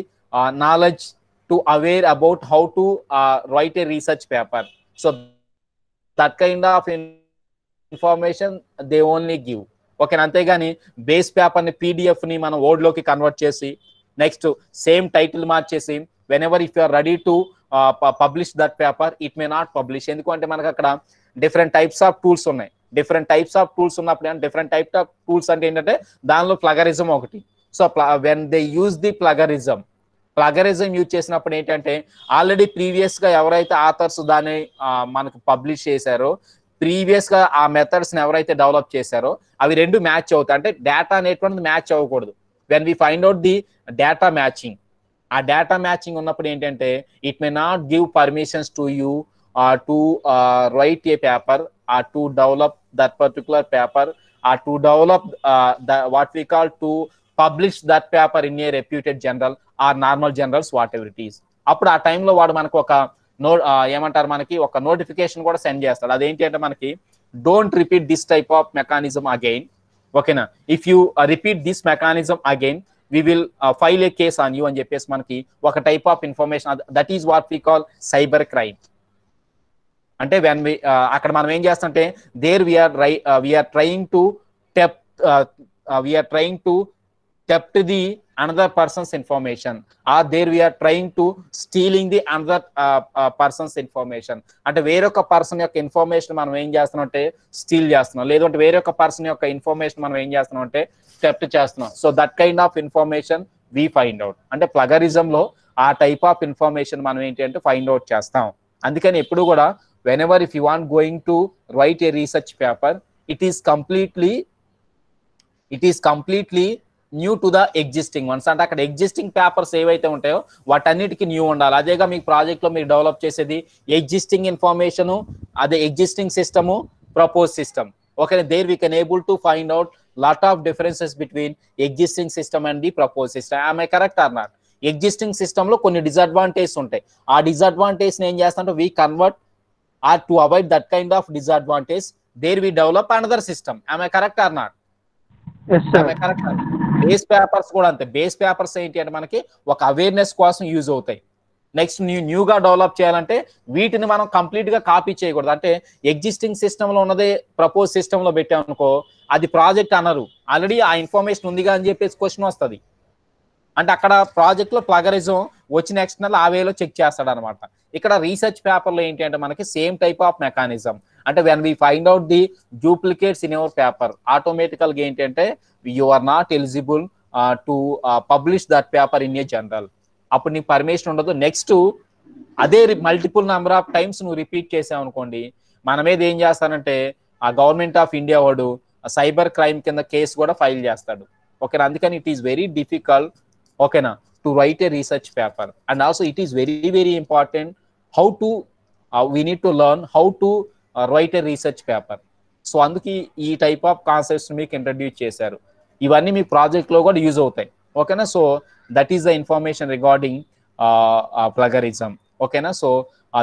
knowledge to aware about how to write a research paper. So that kind of information they only give. Okay, అంతేగాని base paper ని PDF ని మనం word లోకి convert చేసి next same title మార్చేసి whenever if you are ready to publish that paper it may not publish. ఎందుకంటే మనకు అక్కడ డిఫరెంట్ టైప్స్ ఆఫ్ టూల్స్ ఉన్నాయి. డిఫరెంట్ టైప్స్ ఆఫ్ టూల్స్ ఉన్నప్పుడు డిఫరెంట్ టైప్స్ ఆఫ్ టూల్స్ అంటే ఏంటంటే దానిలో ప్లగరిజం ఒకటి. So when they use the plagiarism use చేసినప్పుడు ఏంటంటే ఆల్రెడీ ప్రీవియస్ గా ఎవరైతే ఆథర్స్ దాన్ని మనకు పబ్లిష్ చేశారో ప్రీవియస్ గా ఆ మెథడ్స్ ని ఎవరైతే డెవలప్ చేశారో అవి రెండు మ్యాచ్ అవుతాయి. అంటే డేటా అనేటువంటిది మ్యాచ్ అవ్వకూడదు. When we find out the data matching, ఆ డేటా మ్యాచింగ్ ఉన్నప్పుడు ఏంటంటే it may not give permissions to you to write a paper or to develop that particular paper or to develop what we call to publish that paper in a reputed journal or normal journals whatever it is. అప్పుడు ఆ టైంలో వాడు మనకు ఒక ఏమంటారు మనకి ఒక notification కూడా సెండ్ చేస్తాడు. అదేంటి అంటే మనకి don't repeat this type of mechanism again. ఓకేనా, if you repeat this mechanism again we will file a case on you అని చెప్పేసి మనకి ఒక type of information, that is what we call cyber crime. అంటే వెన్ వి అక్కడ మనం ఏం చేస్తుంటే there we are trying to kept the another person's information or there we are trying to stealing the another person's information. అంటే వేరొక పర్సన్ యొక్క ఇన్ఫర్మేషన్ మనం ఏం చేస్తున్నాం అంటే స్టీల్ చేస్తున్నాం, లేదంటే వేరొక పర్సన్ యొక్క ఇన్ఫర్మేషన్ మనం ఏం చేస్తున్నాం అంటే థెఫ్ట్ చేస్తున్నాం. So that kind of information we find out. అంటే ప్లగరిజం లో ఆ టైప్ ఆఫ్ ఇన్ఫర్మేషన్ మనం ఏంటి అంటే ఫైండ్ అవుట్ చేస్తాం. అందుకని ఎప్పుడు కూడా whenever if you want going to write a research paper it is completely new to the existing ones. అంటే అక్కడ ఎగ్జిస్టింగ్ పేపర్స్ ఏవైతే ఉంటాయో వాటన్నిటికీ న్యూ ఉండాలి. అదేగా మీకు ప్రాజెక్ట్ లో మీరు డెవలప్ చేసేది ఎగ్జిస్టింగ్ ఇన్ఫర్మేషన్, అదే existing system, propose system. Okay, there we can able to find out lot of differences between existing system and the propose system. ఆమె correct or not? Existing system లో కొన్ని disadvantage ఉంటాయి. ఆ disadvantage ని ఏం చేస్తామంటే we convert or to avoid that kind of disadvantage there we develop another system. ఆమె correct or not? Correct. Base papers కూడా అంతే. బేస్ పేపర్స్ ఏంటి అంటే మనకి ఒక అవేర్నెస్ కోసం యూజ్ అవుతాయి. నెక్స్ట్ న్యూగా డెవలప్ చేయాలంటే వీటిని మనం కంప్లీట్ గా కాపీ చేయకూడదు. అంటే ఎగ్జిస్టింగ్ సిస్టమ్ లో ఉన్నదే ప్రపోజ్ సిస్టమ్ లో పెట్టామనుకో అది ప్రాజెక్ట్ అనరు, ఆల్రెడీ ఆ ఇన్ఫర్మేషన్ ఉందిగా అని చెప్పేసి క్వశ్చన్ వస్తుంది. అంటే అక్కడ ప్రాజెక్ట్ లో ప్లగరిజం వచ్చిన ఎక్స్టర్నల్ ఆ వేలో చెక్ చేస్తాడు అనమాట. ఇక్కడ రీసెర్చ్ పేపర్ లో ఏంటి అంటే మనకి సేమ్ టైప్ ఆఫ్ మెకానిజం. అంటే when we find out the duplicates in your paper, ఆటోమేటికల్ గా ఏంటంటే you are not eligible to publish that paper in a journal. అప్పుడు నీకు పర్మిషన్ ఉండదు. నెక్స్ట్ అదే మల్టిపుల్ నెంబర్ ఆఫ్ టైమ్స్ నువ్వు రిపీట్ చేసావు అనుకోండి, మన మీద ఏం చేస్తానంటే ఆ గవర్నమెంట్ ఆఫ్ ఇండియా వాడు సైబర్ క్రైమ్ కింద కేసు కూడా ఫైల్ చేస్తాడు. ఓకేనా, అందుకని ఇట్ ఈస్ వెరీ డిఫికల్ట్ ఓకేనా to write a research paper. And also it is very very important how to we need to learn how to write a research paper. So అందుకే ఈ type of concepts మీకు introduce చేశారు. ఇవన్నీ మీ project లో కూడా use అవుతాయి. ఓకేనా, so that is the information regarding plagiarism. ఓకేనా, so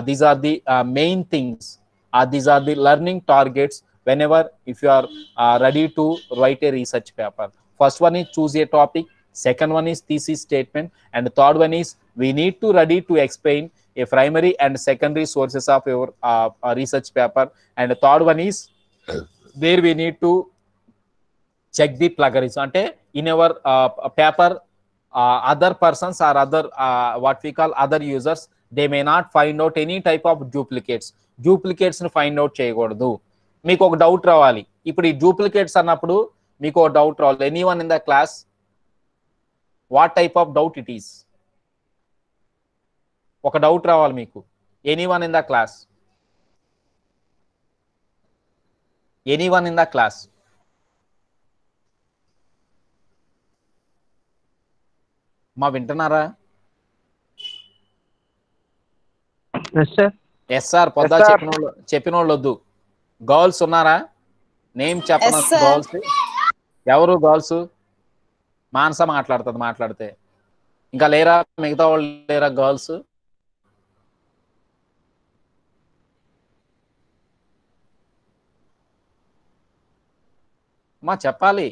these are the main things, these are the learning targets whenever if you are ready to write a research paper. First one is choose a topic, second one is thesis statement, and the third one is we need to ready to explain a primary and secondary sources of your research paper, and the third one is where we need to check the plagiarism. Ante in our paper other persons or other what we call other users, they may not find out any type of duplicates ని find out చేయకూడదు. మీకు ఒక doubt రావాలి. ఇప్పుడు ఈ duplicates అన్నప్పుడు మీకు ఒక డౌట్ రావాలి. Anyone in the class what type of doubt it is? ఒక డౌట్ రావాలి మీకు. Anyone in the class? Anyone in the class? మా ఎస్ వింటున్నారా? సార్. Yes sir. పొద్దా చెప్పిన వాళ్ళు వద్దు. గర్ల్స్ ఉన్నారా? నేమ్ చెప్పను. గర్ల్స్ ఎవరు? గర్ల్స్ మానస మాట్లాడుతుంది. మాట్లాడితే ఇంకా లేరా? మిగతా వాళ్ళు లేరా గర్ల్స్? మా చెప్పాలి.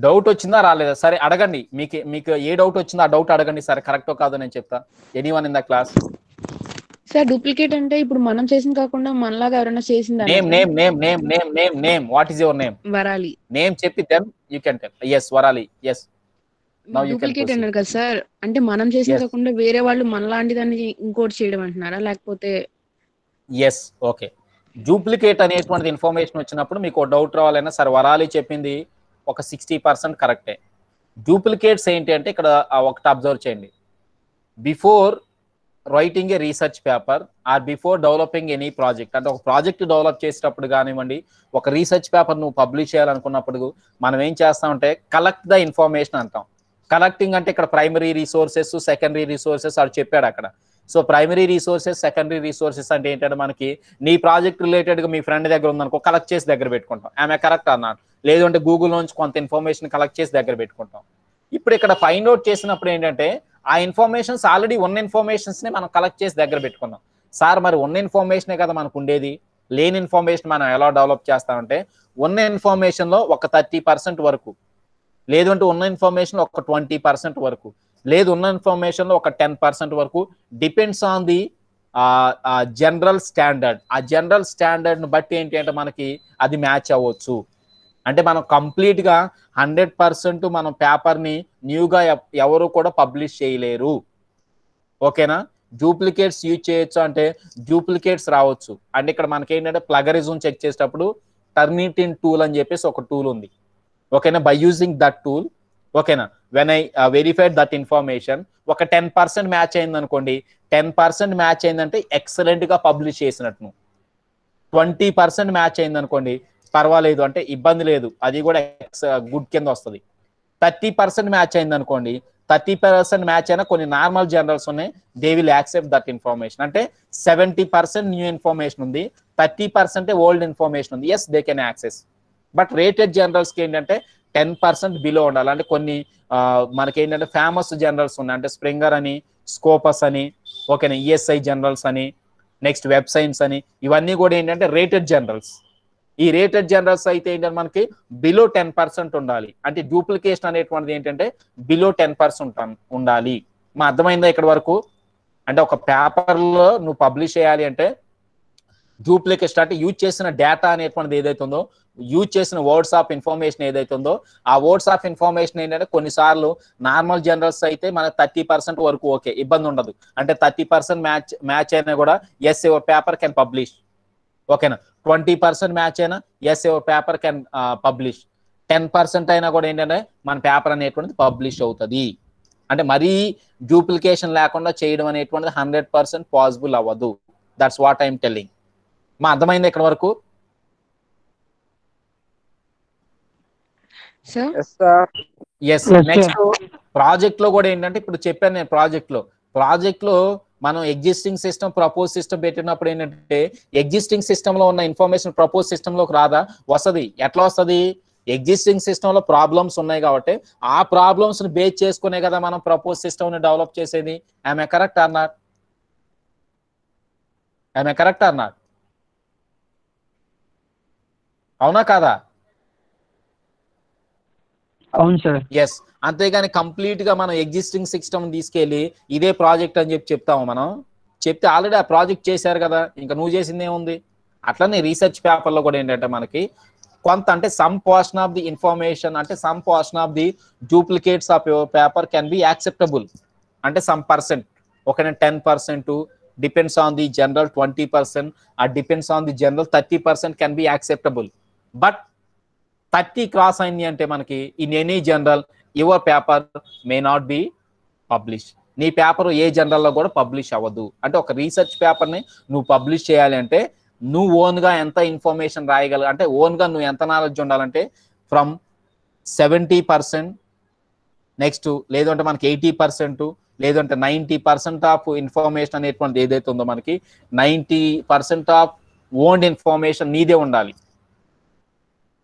డౌట్ వచ్చిందా రాలేదా? సరే అడగండి. మీకు ఏ డౌట్ వచ్చిందో ఆ డౌట్ అడగండి. సరే కరెక్టో కాదో నేను చెప్తా. Anyone in the class? Sir duplicate అంటే ఇప్పుడు మనం చేసింది కాకుండా మనలాగా ఎవరైనా చేసిందా? Name what is your name? Varali. Name చెప్పి then you can tell. yes Varali. yes now you can duplicate proceed. అన్నారు కదా సార్, అంటే మనం చేసింది కాకుండా వేరే వాళ్ళు మనలాంటి దాన్ని ఇంకోటి చేయడం అంటున్నారా లేకపోతే? ఎస్. ఓకే, డూప్లికేట్ అనేటువంటి ఇన్ఫర్మేషన్ వచ్చినప్పుడు మీకు డౌట్ రావాలన్నా సరే వరాలి చెప్పింది ఒక 60% కరెక్టే. డూప్లికేట్స్ ఏంటి అంటే ఇక్కడ ఒకటి అబ్జర్వ్ చేయండి. Before writing a research paper are before developing any project, అంటే ఒక ప్రాజెక్ట్ డెవలప్ చేసేటప్పుడు కానివ్వండి, ఒక రీసెర్చ్ పేపర్ నువ్వు పబ్లిష్ చేయాలనుకున్నప్పుడు మనం ఏం చేస్తామంటే కలెక్ట్ ద ఇన్ఫర్మేషన్ అంటాం. కలెక్టింగ్ అంటే ఇక్కడ ప్రైమరీ రిసోర్సెస్, సెకండరీ రిసోర్సెస్ అది చెప్పాడు అక్కడ. So primary resources, secondary resources అంటే ఏంటంటే మనకి నీ ప్రాజెక్ట్ రిలేటెడ్గా మీ ఫ్రెండ్ దగ్గర ఉందనుకో కలెక్ట్ చేసి దగ్గర పెట్టుకుంటాం. ఆమె కరెక్ట్ అన్నాడు. లేదు అంటే గూగుల్ నుంచి కొంత ఇన్ఫర్మేషన్ కలెక్ట్ చేసి దగ్గర పెట్టుకుంటాం. ఇప్పుడు ఇక్కడ ఫైండ్ అవుట్ చేసినప్పుడు ఏంటంటే ఆ ఇన్ఫర్మేషన్స్ ఆల్రెడీ ఉన్న ఇన్ఫర్మేషన్స్ ని మనం కలెక్ట్ చేసి దగ్గర పెట్టుకున్నాం. సార్ మరి ఉన్న ఇన్ఫర్మేషనే కదా మనకు ఉండేది, లేని ఇన్ఫర్మేషన్ మనం ఎలా డెవలప్ చేస్తామంటే ఉన్న ఇన్ఫర్మేషన్ లో ఒక 30% వరకు, లేదు అంటే ఉన్న ఇన్ఫర్మేషన్ ఒక 20% వరకు, లేదు ఉన్న ఇన్ఫర్మేషన్ లో ఒక 10% వరకు, depends on the general standard. ఆ జనరల్ స్టాండర్డ్ ని బట్టి ఏంటి అంటే మనకి అది మ్యాచ్ అవ్వచ్చు. అంటే మనం కంప్లీట్ గా 100% మనం పేపర్ ని న్యూగా ఎవరు కూడా పబ్లిష్ చేయలేరు. ఓకేనా, డూప్లికేట్స్ యూజ్ చేయొచ్చు అంటే డూప్లికేట్స్ రావచ్చు. అంటే ఇక్కడ మనకి ఏంటంటే ప్లగరిజం చెక్ చేసేటప్పుడు టర్నిటిన్ టూల్ అని చెప్పేసి ఒక టూల్ ఉంది. ఓకేనా, బై యూజింగ్ దట్ టూల్, ఓకేనా, when I verified that information ఒక 10% మ్యాచ్ అయింది అనుకోండి, 10% మ్యాచ్ అయిందంటే ఎక్సలెంట్ గా పబ్లిష్ చేసినట్టు. 20% మ్యాచ్ అయింది అనుకోండి పర్వాలేదు అంటే ఇబ్బంది లేదు, అది కూడా గుడ్ కింద వస్తుంది. 30% మ్యాచ్ అయింది అనుకోండి, 30% మ్యాచ్ అయినా కొన్ని నార్మల్ జనరల్స్ ఉన్నాయి, they will accept that information. అంటే 70% న్యూ ఇన్ఫర్మేషన్ ఉంది, 30% ఓల్డ్ ఇన్ఫర్మేషన్ ఉంది, yes they can access. But rated జనరల్స్కి ఏంటంటే 10% బిలో ఉండాలి. అంటే కొన్ని మనకి ఏంటంటే ఫేమస్ జనరల్స్ ఉన్నాయి, అంటే స్ప్రింగర్ అని, స్కోపస్ అని, ఓకేనా, ఈఎస్ఐ జనరల్స్ అని, నెక్స్ట్ వెబ్ సైన్స్ అని, ఇవన్నీ కూడా ఏంటంటే రేటెడ్ జనరల్స్. ఈ రేటెడ్ జనరల్స్ అయితే ఏంటంటే మనకి బిలో 10% ఉండాలి. అంటే డూప్లికేషన్ అనేటువంటిది ఏంటంటే బిలో 10% ఉండాలి. మా అర్థమైందా ఇక్కడ వరకు? అంటే ఒక పేపర్లో నువ్వు పబ్లిష్ చేయాలి అంటే డూప్లికేషన్ అంటే యూజ్ చేసిన డేటా అనేటువంటిది ఏదైతే ఉందో, యూజ్ చేసిన వర్డ్స్ ఆఫ్ ఇన్ఫర్మేషన్ ఏదైతే ఉందో, ఆ వర్డ్స్ ఆఫ్ ఇన్ఫర్మేషన్ ఏంటంటే కొన్నిసార్లు నార్మల్ జనరల్స్ అయితే మనకు 30% వరకు ఓకే, ఇబ్బంది ఉండదు. అంటే 30% మ్యాచ్ అయినా కూడా yes your paper can publish, ఓకేనా. 20% మ్యాచ్ అయినా yes your paper can publish. 10% అయినా కూడా ఏంటంటే మన పేపర్ అనేటువంటిది పబ్లిష్ అవుతుంది. అంటే మరీ డూప్లికేషన్ లేకుండా చేయడం అనేటువంటిది 100% పాసిబుల్ అవ్వదు. That's what I'm telling. మా అర్థమైంది ఇక్కడ వరకు? ఎస్. నెక్స్ట్ ప్రాజెక్ట్ లో కూడా ఏంటంటే ఇప్పుడు చెప్పాను నేను, ప్రాజెక్ట్ లో మనం ఎగ్జిస్టింగ్ సిస్టమ్, ప్రపోజ్ సిస్టమ్ పెట్టినప్పుడు ఏంటంటే ఎగ్జిస్టింగ్ సిస్టమ్ లో ఉన్న ఇన్ఫర్మేషన్ ప్రపోజ్ సిస్టమ్ లోకి రాదా? వస్తుంది. ఎట్లా వస్తుంది? ఎగ్జిస్టింగ్ సిస్టమ్ లో ప్రాబ్లమ్స్ ఉన్నాయి కాబట్టి ఆ ప్రాబ్లమ్స్ ని బేస్ చేసుకునే కదా మనం ప్రపోజ్ సిస్టమ్ ని డెవలప్ చేసేది. I'm a correct or not? I'm a correct or not? అవునా కాదా? అవును సార్. ఎస్. అంతేగాని కంప్లీట్ గా మనం ఎగ్జిస్టింగ్ సిస్టమ్ తీసుకెళ్లి ఇదే ప్రాజెక్ట్ అని చెప్తాము. మనం చెప్తే ఆల్రెడీ ఆ ప్రాజెక్ట్ చేశారు కదా, ఇంకా నువ్వు చేసింది ఏముంది? అట్లనే రీసెర్చ్ పేపర్ లో కూడా ఏంటంటే మనకి కొంత అంటే some portion of the information, అంటే some portion of the duplicates of your paper can be acceptable. అంటే సమ్ పర్సెంట్, ఓకేనా, 10% depends on the journal, 20% depends on the journal, 30% can be acceptable. But 30 cross అయింది అంటే మనకి in any journal your paper may not be publish. నీ పేపర్ ఏ జనరల్లో కూడా పబ్లిష్ అవ్వదు. అంటే ఒక రీసెర్చ్ పేపర్ని నువ్వు పబ్లిష్ చేయాలి అంటే నువ్వు ఓన్గా ఎంత ఇన్ఫర్మేషన్ రాయగల, అంటే ఓన్గా నువ్వు ఎంత నాలెడ్జ్ ఉండాలంటే ఫ్రమ్ 70%, నెక్స్ట్ లేదంటే మనకి 80%, లేదంటే 90% ఆఫ్ ఇన్ఫర్మేషన్ అనేటువంటిది ఏదైతే ఉందో మనకి 90% ఆఫ్ ఓన్డ్ ఇన్ఫర్మేషన్ నీదే ఉండాలి.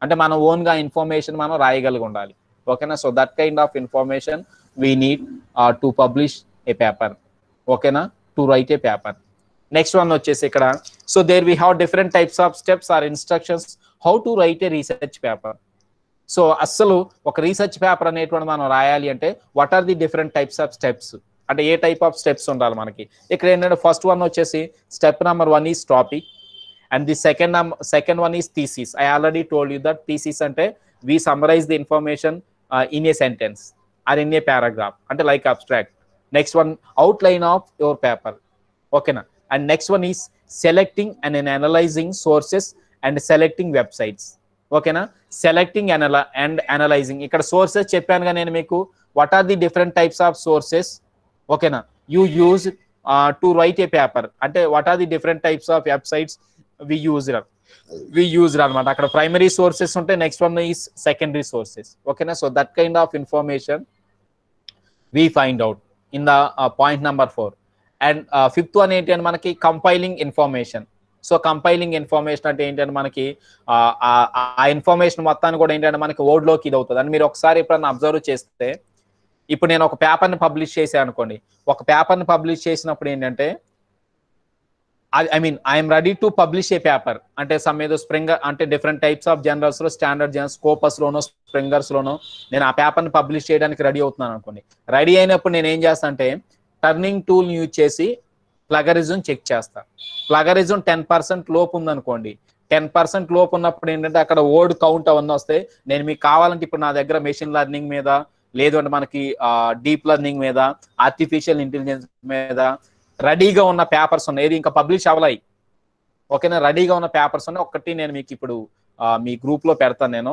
అంటే మన ఓన్గా ఇన్ఫర్మేషన్ మనం రాయగలిగి ఉండాలి, ఓకేనా. So that kind of information we need to publish a paper, ఓకేనా, to write a paper. Next one వచ్చేసి ఇక్కడ, so there we have different types of steps or instructions how to write a research paper. So అస్సలు ఒక research paper అనేటువంటి మనం రాయాలి అంటే what are the different types of steps, అంటే ఏ టైప్ ఆఫ్ స్టెప్స్ ఉండాలి మనకి. ఇక్కడ ఏంటంటే ఫస్ట్ వన్ వచ్చేసి step number 1 is topic, and the second one is thesis. I already told you that thesis ante we summarize the information in a sentence or in a paragraph, ante like abstract. Next one, outline of your paper, okay na. And next one is selecting and analyzing sources and selecting websites, okay na. Selecting and analyzing, ikkada sources cheppanu ga nenu meeku, what are the different types of sources, okay na, you use to write a paper, ante what are the different types of websites we use అనమాట. అక్కడ primary sources ఉంటాయి, next one is secondary sources, ఓకేనా. So that kind of information we find out in the point number 4. And fifth one ఏంటి అంటే మనకి compiling information. So compiling information అంటే ఏంటంటే మనకి ఆ ఇన్ఫర్మేషన్ మొత్తాన్ని కూడా ఏంటంటే మనకి వర్డ్లోకి ఇది అవుతుంది. అని మీరు ఒకసారి ఎప్పుడన్నా అబ్జర్వ్ చేస్తే, ఇప్పుడు నేను ఒక పేపర్ని పబ్లిష్ చేశాను అనుకోండి, ఒక పేపర్ని పబ్లిష్ చేసినప్పుడు ఏంటంటే I'm ready to publish a paper, అంటే సమ్ ఏదో స్ప్రింగర్ అంటే డిఫరెంట్ టైప్స్ ఆఫ్ జనరల్స్ లో, స్టాండర్డ్ జనరల్, స్కోపస్ లోనో, స్ప్రింగర్స్ లోనో నేను ఆ పేపర్ని పబ్లిష్ చేయడానికి రెడీ అవుతున్నాను అనుకోండి. రెడీ అయినప్పుడు నేను ఏం చేస్తా అంటే టర్నింగ్ టూల్ యూజ్ చేసి ప్లగరిజం చెక్ చేస్తా. ప్లగరిజం 10% లోపు ఉందనుకోండి, 10% లోపు ఉన్నప్పుడు ఏంటంటే అక్కడ వర్డ్ కౌంట్ అవన్నీ వస్తాయి. నేను మీకు కావాలంటే ఇప్పుడు నా దగ్గర మెషిన్ లెర్నింగ్ మీద, లేదు అంటే మనకి డీప్ లెర్నింగ్ మీద, ఆర్టిఫిషియల్ ఇంటెలిజెన్స్ మీద రెడీగా ఉన్న పేపర్స్ ఉన్నాయి, ఏది ఇంకా పబ్లిష్ అవ్వలాయి, ఓకేనా. రెడీగా ఉన్న పేపర్స్ ఉన్నాయి, ఒక్కటి నేను మీకు ఇప్పుడు మీ గ్రూప్ లో పెడతాను, నేను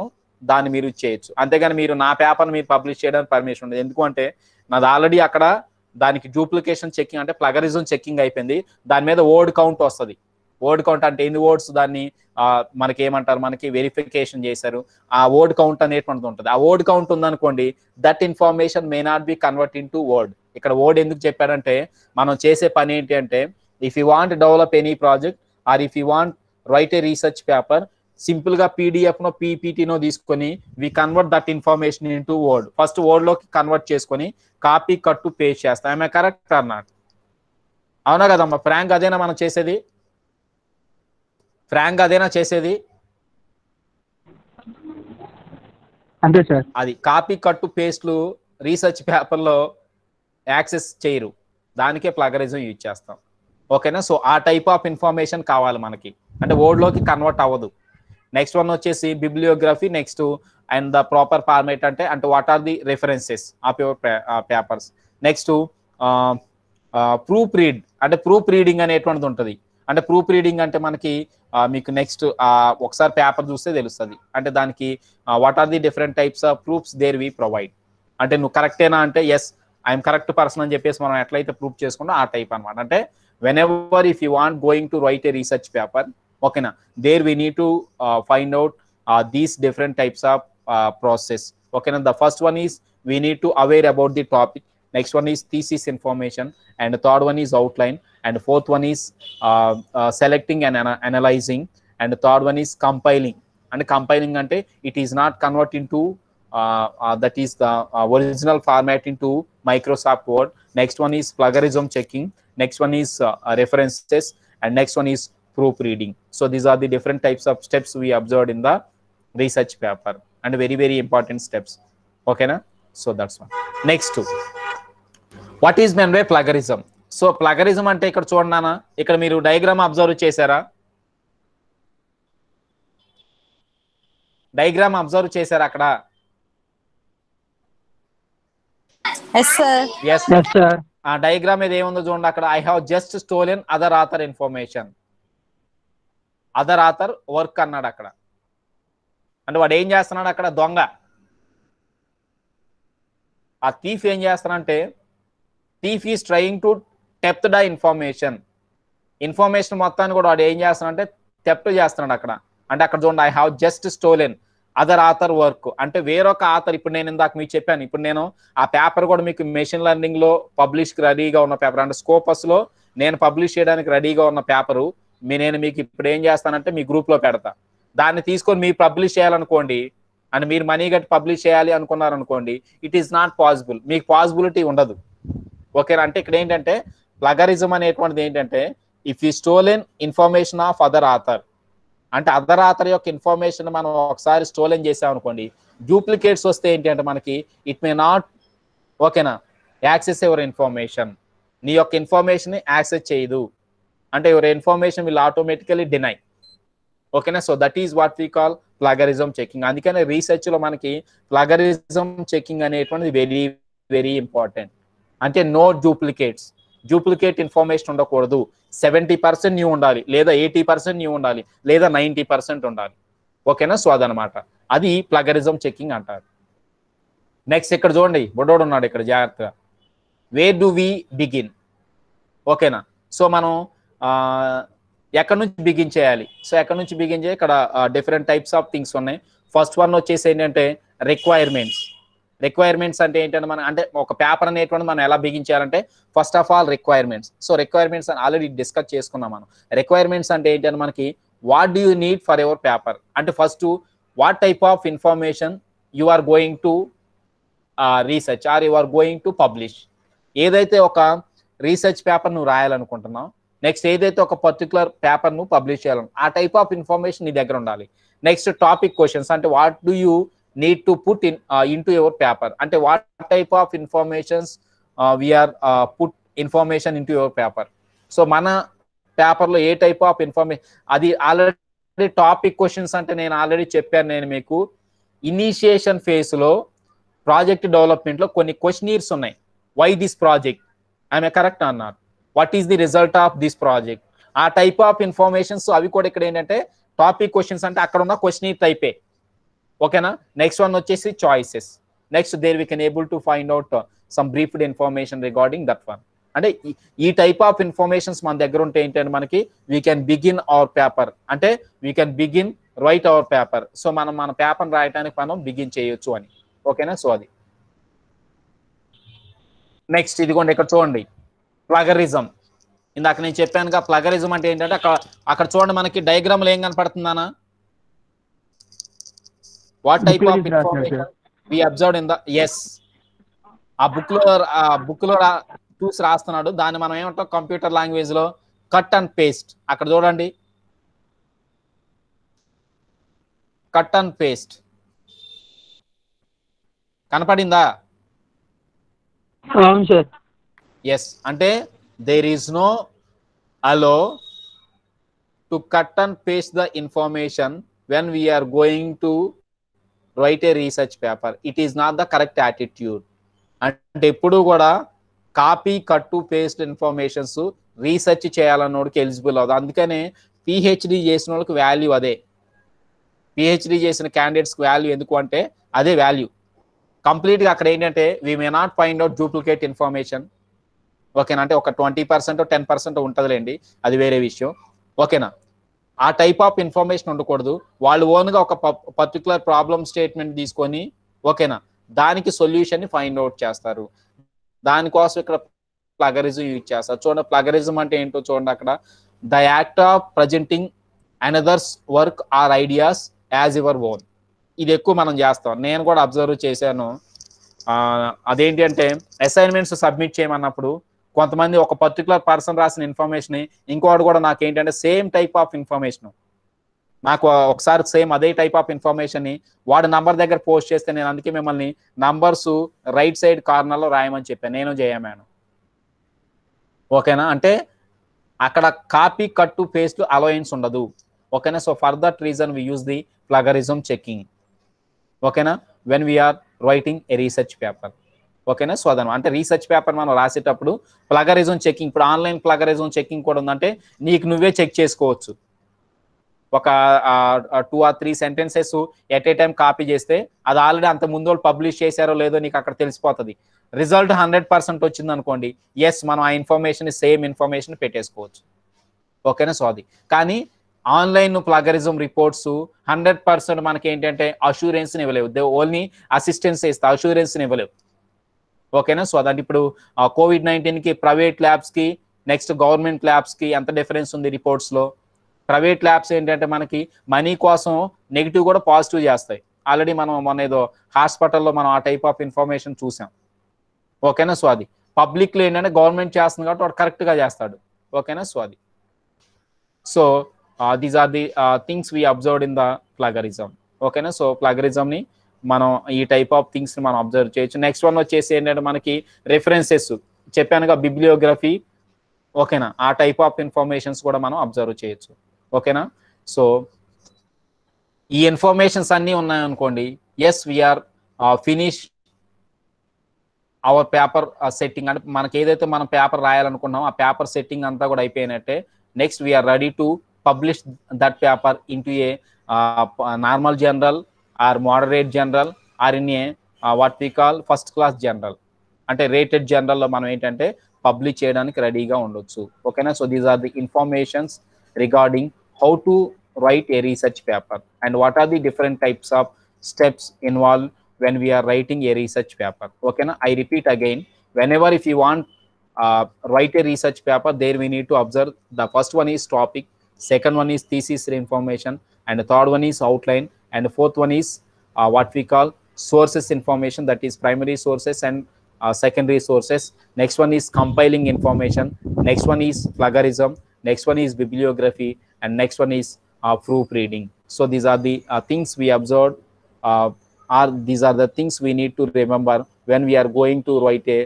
దాన్ని మీరు చేయొచ్చు. అంతేగాని మీరు నా పేపర్ని మీరు పబ్లిష్ చేయడానికి పర్మిషన్ ఉండదు. ఎందుకంటే నాది ఆల్రెడీ అక్కడ దానికి డూప్లికేషన్ చెకింగ్ అంటే ప్లగరిజం చెకింగ్ అయిపోయింది, దాని మీద వర్డ్ కౌంట్ వస్తుంది, వర్డ్ కౌంట్ అంటే ఎన్ని వర్డ్స్ దాన్ని మనకి ఏమంటారు, మనకి వెరిఫికేషన్ చేశారు, ఆ వర్డ్ కౌంట్ అనేటువంటిది ఉంటుంది. ఆ వర్డ్ కౌంట్ ఉందనుకోండి, that information may not be convert into word. ఇక్కడ వర్డ్ ఎందుకు చెప్పారంటే, మనం చేసే పని ఏంటి అంటే, if you want develop any project or if you want write a research paper, simple గా పీడిఎఫ్ నో పీపీటీనో తీసుకొని we convert that information into word. First word లోకి కన్వర్ట్ చేసుకొని కాపీ కట్ టు పేస్ట్ చేస్తాం. I'm correct or not? అవునా కదమ్మా? Frank అదేనా మనం చేసేది? ఫ్రాంక్ అదేనా చేసేది? అంతే సార్. అది కాపీ కట్ టు పేస్ట్లు రీసెర్చ్ పేపర్లో యాక్సెస్ చేయరు, దానికే ప్లగరిజం యూజ్ చేస్తాం. ఓకేనా? సో ఆ టైప్ ఆఫ్ ఇన్ఫర్మేషన్ కావాలి మనకి, అంటే వర్డ్లోకి కన్వర్ట్ అవ్వదు. నెక్స్ట్ వన్ వచ్చేసి bibliography. Next and the proper format అంటే what are the references of your papers. Next proofread, అంటే ప్రూఫ్ రీడింగ్ అనేటువంటిది ఉంటుంది. అంటే ప్రూఫ్ రీడింగ్ అంటే మనకి మీకు నెక్స్ట్ ఒకసారి పేపర్ చూస్తే తెలుస్తుంది. అంటే దానికి what are the different types of proofs there we provide. అంటే నువ్వు కరెక్టేనా అంటే ఎస్ ఐఎమ్ కరెక్ట్ పర్సన్ అని చెప్పేసి మనం ఎట్లయితే ప్రూఫ్ చేసుకుంటో ఆ టైప్ అనమాట. అంటే whenever if you want going to write a research paper, okay na, there we need to find out these different types of process. Okay na, the first one is we need to aware about the topic, next one is thesis information, and the third one is outline, and the fourth one is selecting and analyzing, and the third one is compiling. And compiling ante it is not convert into that is the original format into Microsoft Word. Next one is plagiarism checking, next one is references, and next one is proofreading. So these are the different types of steps we observed in the research paper, and very very important steps. Okay na? So that's one. Next, what is meant by plagiarism? So plagiarism ante ikkada chudana, ikkada meeru diagram observe chesara, diagram observe chesara akkada? Yes sir. Yes sir. ఆ diagram ఏది ఏముందో చూడండి అక్కడ. I have just stolen other author information, other author work అన్నాడు అక్కడ. అంటే వాడు ఏం చేస్తున్నాడు అక్కడ? దొంగ. ఆ థీఫ్ ఏం చేస్తానంటే, thief is trying to tempt the information. Information మొత్తాన్ని కూడా వాడు ఏం చేస్తున్నాడంటే టెప్ట్ చేస్తున్నాడు అక్కడ. అంటే అక్కడ చూడండి, I have just stolen other author work, అంటే వేరొక ఆథర్. ఇప్పుడు నేను ఇందాక మీకు చెప్పాను, ఇప్పుడు నేను ఆ పేపర్ కూడా మీకు మెషిన్ లెర్నింగ్ లో పబ్లిష్ రెడీగా ఉన్న పేపర్, అంటే స్కోపస్ లో నేను పబ్లిష్ చేయడానికి రెడీగా ఉన్న పేపరు నేను మీకు ఇప్పుడు ఏం చేస్తానంటే మీ గ్రూప్ లో పెడతా. దాన్ని తీసుకొని మీరు పబ్లిష్ చేయాలనుకోండి, అండ్ మీరు మనీ కట్టి పబ్లిష్ చేయాలి అనుకున్నారనుకోండి, ఇట్ ఈస్ నాట్ పాసిబుల్, మీకు పాసిబిలిటీ ఉండదు. ఓకేనా? అంటే ఇక్కడ ఏంటంటే ప్లగరిజం అనేటువంటిది ఏంటంటే, if you stolen information of other author, అంటే అదర్ ఆథర్ యొక్క ఇన్ఫర్మేషన్ మనం ఒకసారి స్టోలెన్ చేసాం అనుకోండి, డూప్లికేట్స్ వస్తే ఏంటి అంటే మనకి ఇట్ మే నాట్, ఓకేనా, యాక్సెస్ యువర్ ఇన్ఫర్మేషన్, నీ యొక్క ఇన్ఫర్మేషన్ యాక్సెస్ చేయదు, అంటే your information will automatically deny. ఓకేనా? So that is what we call plagiarism checking. అందుకనే రీసెర్చ్ లో మనకి ప్లగరిజం చెకింగ్ అనేటువంటిది వెరీ వెరీ ఇంపార్టెంట్. అంటే నో డూప్లికేట్స్, డూప్లికేట్ ఇన్ఫర్మేషన్ ఉండకూడదు. 70% న్యూ ఉండాలి, లేదా 80% న్యూ ఉండాలి, లేదా 90% ఉండాలి. ఓకేనా? సో అదనమాట, అది ప్లగరిజం చెకింగ్ అంటారు. నెక్స్ట్ ఇక్కడ చూడండి, బొడోడు ఉన్నాడు ఇక్కడ, జాగ్రత్తగా. Where do we begin? ఓకేనా? సో మనం ఎక్కడి నుంచి బిగిన్ చేయాలి? సో ఎక్కడి నుంచి బిగిన్ చేయాలి? ఇక్కడ డిఫరెంట్ టైప్స్ ఆఫ్ థింగ్స్ ఉన్నాయి. ఫస్ట్ వన్ వచ్చేసి ఏంటంటే రిక్వైర్మెంట్స్. రిక్వైర్మెంట్స్ అంటే ఏంటంటే మనం, అంటే ఒక పేపర్ అనేటువంటి మనం ఎలా బిగించాలంటే first of all requirements. So requirements అని ఆల్రెడీ డిస్కస్ చేసుకున్నాం మనం. రిక్వైర్మెంట్స్ అంటే ఏంటంటే మనకి what do you need for your paper, అంటే first what type of information you are going to research or you are going to publish. ఏదైతే ఒక research paper నువ్వు రాయాలనుకుంటున్నావు, నెక్స్ట్ ఏదైతే ఒక పర్టికులర్ పేపర్ నువ్వు పబ్లిష్ చేయాలను, ఆ టైప్ ఆఫ్ ఇన్ఫర్మేషన్ నీ దగ్గర ఉండాలి. నెక్స్ట్ టాపిక్ క్వశ్చన్స్, అంటే what do you need to put in into your paper, ante what type of informations we are put information into your paper. So mana paper lo ఏ type of information, అది already topic questions అంటే నేను already చెప్పాను. నేను మీకు initiation phase లో project development లో కొన్ని క్వశ్చనీర్స్ ఉన్నాయి. Why this project, I'm correct అన్నారు, what is the result of this project, ఆ టైప్ ఆఫ్ ఇన్ఫర్మేషన్స్ అవి కూడా ఇక్కడ ఏంటంటే టాపిక్ క్వశ్చన్స్, అంటే అక్కడ ఉన్న క్వశ్చనీర్ టైపే. ఓకేనా? నెక్స్ట్ వన్ వచ్చేసి choices. Next there we can able to find out some briefed information regarding that one. అంటే ఈ టైప్ ఆఫ్ ఇన్ఫర్మేషన్స్ మన దగ్గర ఉంటే ఏంటంటే మనకి we can begin our paper, అంటే we can begin write our paper. So మనం మన పేపర్ రాయడానికి మనం బిగిన్ చేయొచ్చు అని. ఓకేనా? సో అది నెక్స్ట్. ఇదిగోండి ఇక్కడ చూడండి, ప్లగరిజం. ఇందాక నేను చెప్పానుగా ప్లగరిజం అంటే ఏంటంటే అక్కడ చూడండి మనకి డయాగ్రామ్ లో ఏం కనపడుతుందనా, what type of information we observe in the, yes ఆ బుక్ లో చూసి రాస్తున్నాడు, దాన్ని మనం ఏమంటాం కంప్యూటర్ లాంగ్వేజ్ లో కట్ అండ్ పేస్ట్. అక్కడ చూడండి, కట్ అండ్ పేస్ట్ కనపడిందా? అవును సార్. ఎస్ అంటే there is no allow to cut and paste the information when we are going to write a research paper. It is not the correct attitude. అంటే ఎప్పుడు కూడా copy కట్టు paste informations research చేయాలన్నోడికి eligible అవుతుంది. అందుకనే PhD చేసిన వాళ్ళకి value అదే. PhD చేసిన క్యాండిడేట్స్కి వాల్యూ ఎందుకు అంటే అదే వాల్యూ. కంప్లీట్గా అక్కడ ఏంటంటే we may not find out duplicate information. ఓకేనా? అంటే ఒక 20% 10% ఉంటుందిలేండి, అది వేరే విషయం. ఓకేనా? ఆ టైప్ ఆఫ్ ఇన్ఫర్మేషన్ ఉండకూడదు. వాళ్ళు ఓన్గా ఒక పర్టికులర్ ప్రాబ్లమ్ స్టేట్మెంట్ తీసుకొని ఓకేనా దానికి సొల్యూషన్ ని ఫైండ్ అవుట్ చేస్తారు. దానికోసం ఇక్కడ ప్లగరిజం యూజ్ చేస్తారు. చూడండి ప్లగరిజం అంటే ఏంటో చూడండి అక్కడ, the act of presenting another's work or ideas as your own. ఇది ఎక్కువ మనం చేస్తాం, నేను కూడా అబ్జర్వ్ చేశాను. అదేంటి అంటే అసైన్మెంట్స్ సబ్మిట్ చేయమన్నప్పుడు కొంతమంది ఒక పర్టికులర్ పర్సన్ రాసిన ఇన్ఫర్మేషన్ ఇంకోటి కూడా నాకు ఏంటంటే సేమ్ టైప్ ఆఫ్ ఇన్ఫర్మేషన్ నాకు ఒకసారి సేమ్ అదే టైప్ ఆఫ్ ఇన్ఫర్మేషన్ ని వాడు నంబర్ దగ్గర పోస్ట్ చేస్తే నేను అందుకే మిమ్మల్ని నంబర్స్ రైట్ సైడ్ కార్నర్ లో రాయమని చెప్పాను, నేను చేయమాను. ఓకేనా? అంటే అక్కడ కాపీ కట్టు పేస్ట్ అలవెన్స్ ఉండదు. ఓకేనా? So for that reason we use the plagiarism checking. ఓకేనా? When we are writing a research paper. ఓకేనా? సో అదనమాట. అంటే రీసెర్చ్ పేపర్ మనం రాసేటప్పుడు ప్లగరిజం చెకింగ్, ఇప్పుడు ఆన్లైన్ ప్లగరిజం చెకింగ్ కూడా ఉందంటే నీకు నువ్వే చెక్ చేసుకోవచ్చు. ఒక 2 or 3 sentences at a time copy చేస్తే అది ఆల్రెడీ అంత ముందు వాళ్ళు పబ్లిష్ చేశారో లేదో నీకు అక్కడ తెలిసిపోతుంది. రిజల్ట్ 100% వచ్చింది అనుకోండి, ఎస్ మనం ఆ ఇన్ఫర్మేషన్ సేమ్ ఇన్ఫర్మేషన్ పెట్టేసుకోవచ్చు. ఓకేనా? సో అది. కానీ ఆన్లైన్ ప్లగరిజం రిపోర్ట్స్ 100% మనకి ఏంటంటే అష్యూరెన్స్ని ఇవ్వలేవు, దే ఓన్లీ అసిస్టెన్స్ ఇస్తా, అష్యూరెన్స్ని ఇవ్వలేవు. ఓకేనా? సో అదంటే ఇప్పుడు COVID-19కి ప్రైవేట్ ల్యాబ్స్కి నెక్స్ట్ గవర్నమెంట్ ల్యాబ్స్కి ఎంత డిఫరెన్స్ ఉంది రిపోర్ట్స్లో. ప్రైవేట్ ల్యాబ్స్ ఏంటంటే మనకి మనీ కోసం నెగిటివ్ కూడా పాజిటివ్ చేస్తాయి. ఆల్రెడీ మనం మొన్న ఏదో హాస్పిటల్లో మనం ఆ టైప్ ఆఫ్ ఇన్ఫర్మేషన్ చూసాం. ఓకేనా? సో అది. పబ్లిక్లో ఏంటంటే గవర్నమెంట్ చేస్తుంది కాబట్టి వాడు కరెక్ట్గా చేస్తాడు. ఓకేనా? సో అది. So these are the things we observed in the plagiarism. ఓకేనా? సో ప్లగరిజంని మనం ఈ టైప్ ఆఫ్ థింగ్స్ మనం అబ్జర్వ్ చేయొచ్చు. నెక్స్ట్ వన్ వచ్చేసి ఏంటంటే మనకి రెఫరెన్సెస్ చెప్పానుగా, బిబ్లియోగ్రఫీ. ఓకేనా? ఆ టైప్ ఆఫ్ ఇన్ఫర్మేషన్స్ కూడా మనం అబ్జర్వ్ చేయొచ్చు. ఓకేనా? సో ఈ ఇన్ఫర్మేషన్స్ అన్నీ ఉన్నాయనుకోండి, yes we are finish our paper setting. అంటే మనకి ఏదైతే మనం పేపర్ రాయాలనుకున్నామో ఆ పేపర్ సెట్టింగ్ అంతా కూడా అయిపోయినట్టే. Next we are ready to publish that paper into a normal journal or moderate journal or in a what we call first class journal. అంటే rated జనరల్లో మనం ఏంటంటే పబ్లిష్ చేయడానికి రెడీగా ఉండొచ్చు. ఓకేనా? So these are the informations regarding how to write a research paper and what are the different types of steps involved when we are writing a research paper. Okay na? I repeat again, whenever if you want write a research paper, there we need to observe the first one is topic, second one is thesis information, and the third one is outline, and the fourth one is what we call sources information, that is primary sources and secondary sources. Next one is compiling information, next one is plagiarism, next one is bibliography, and next one is proofreading. So these are the things we observed, these are the things we need to remember when we are going to write a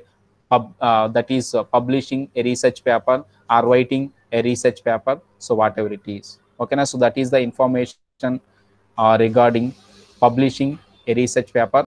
that is publishing a research paper or writing a research paper, so whatever it is. Okay na? So that is the information regarding publishing a research paper.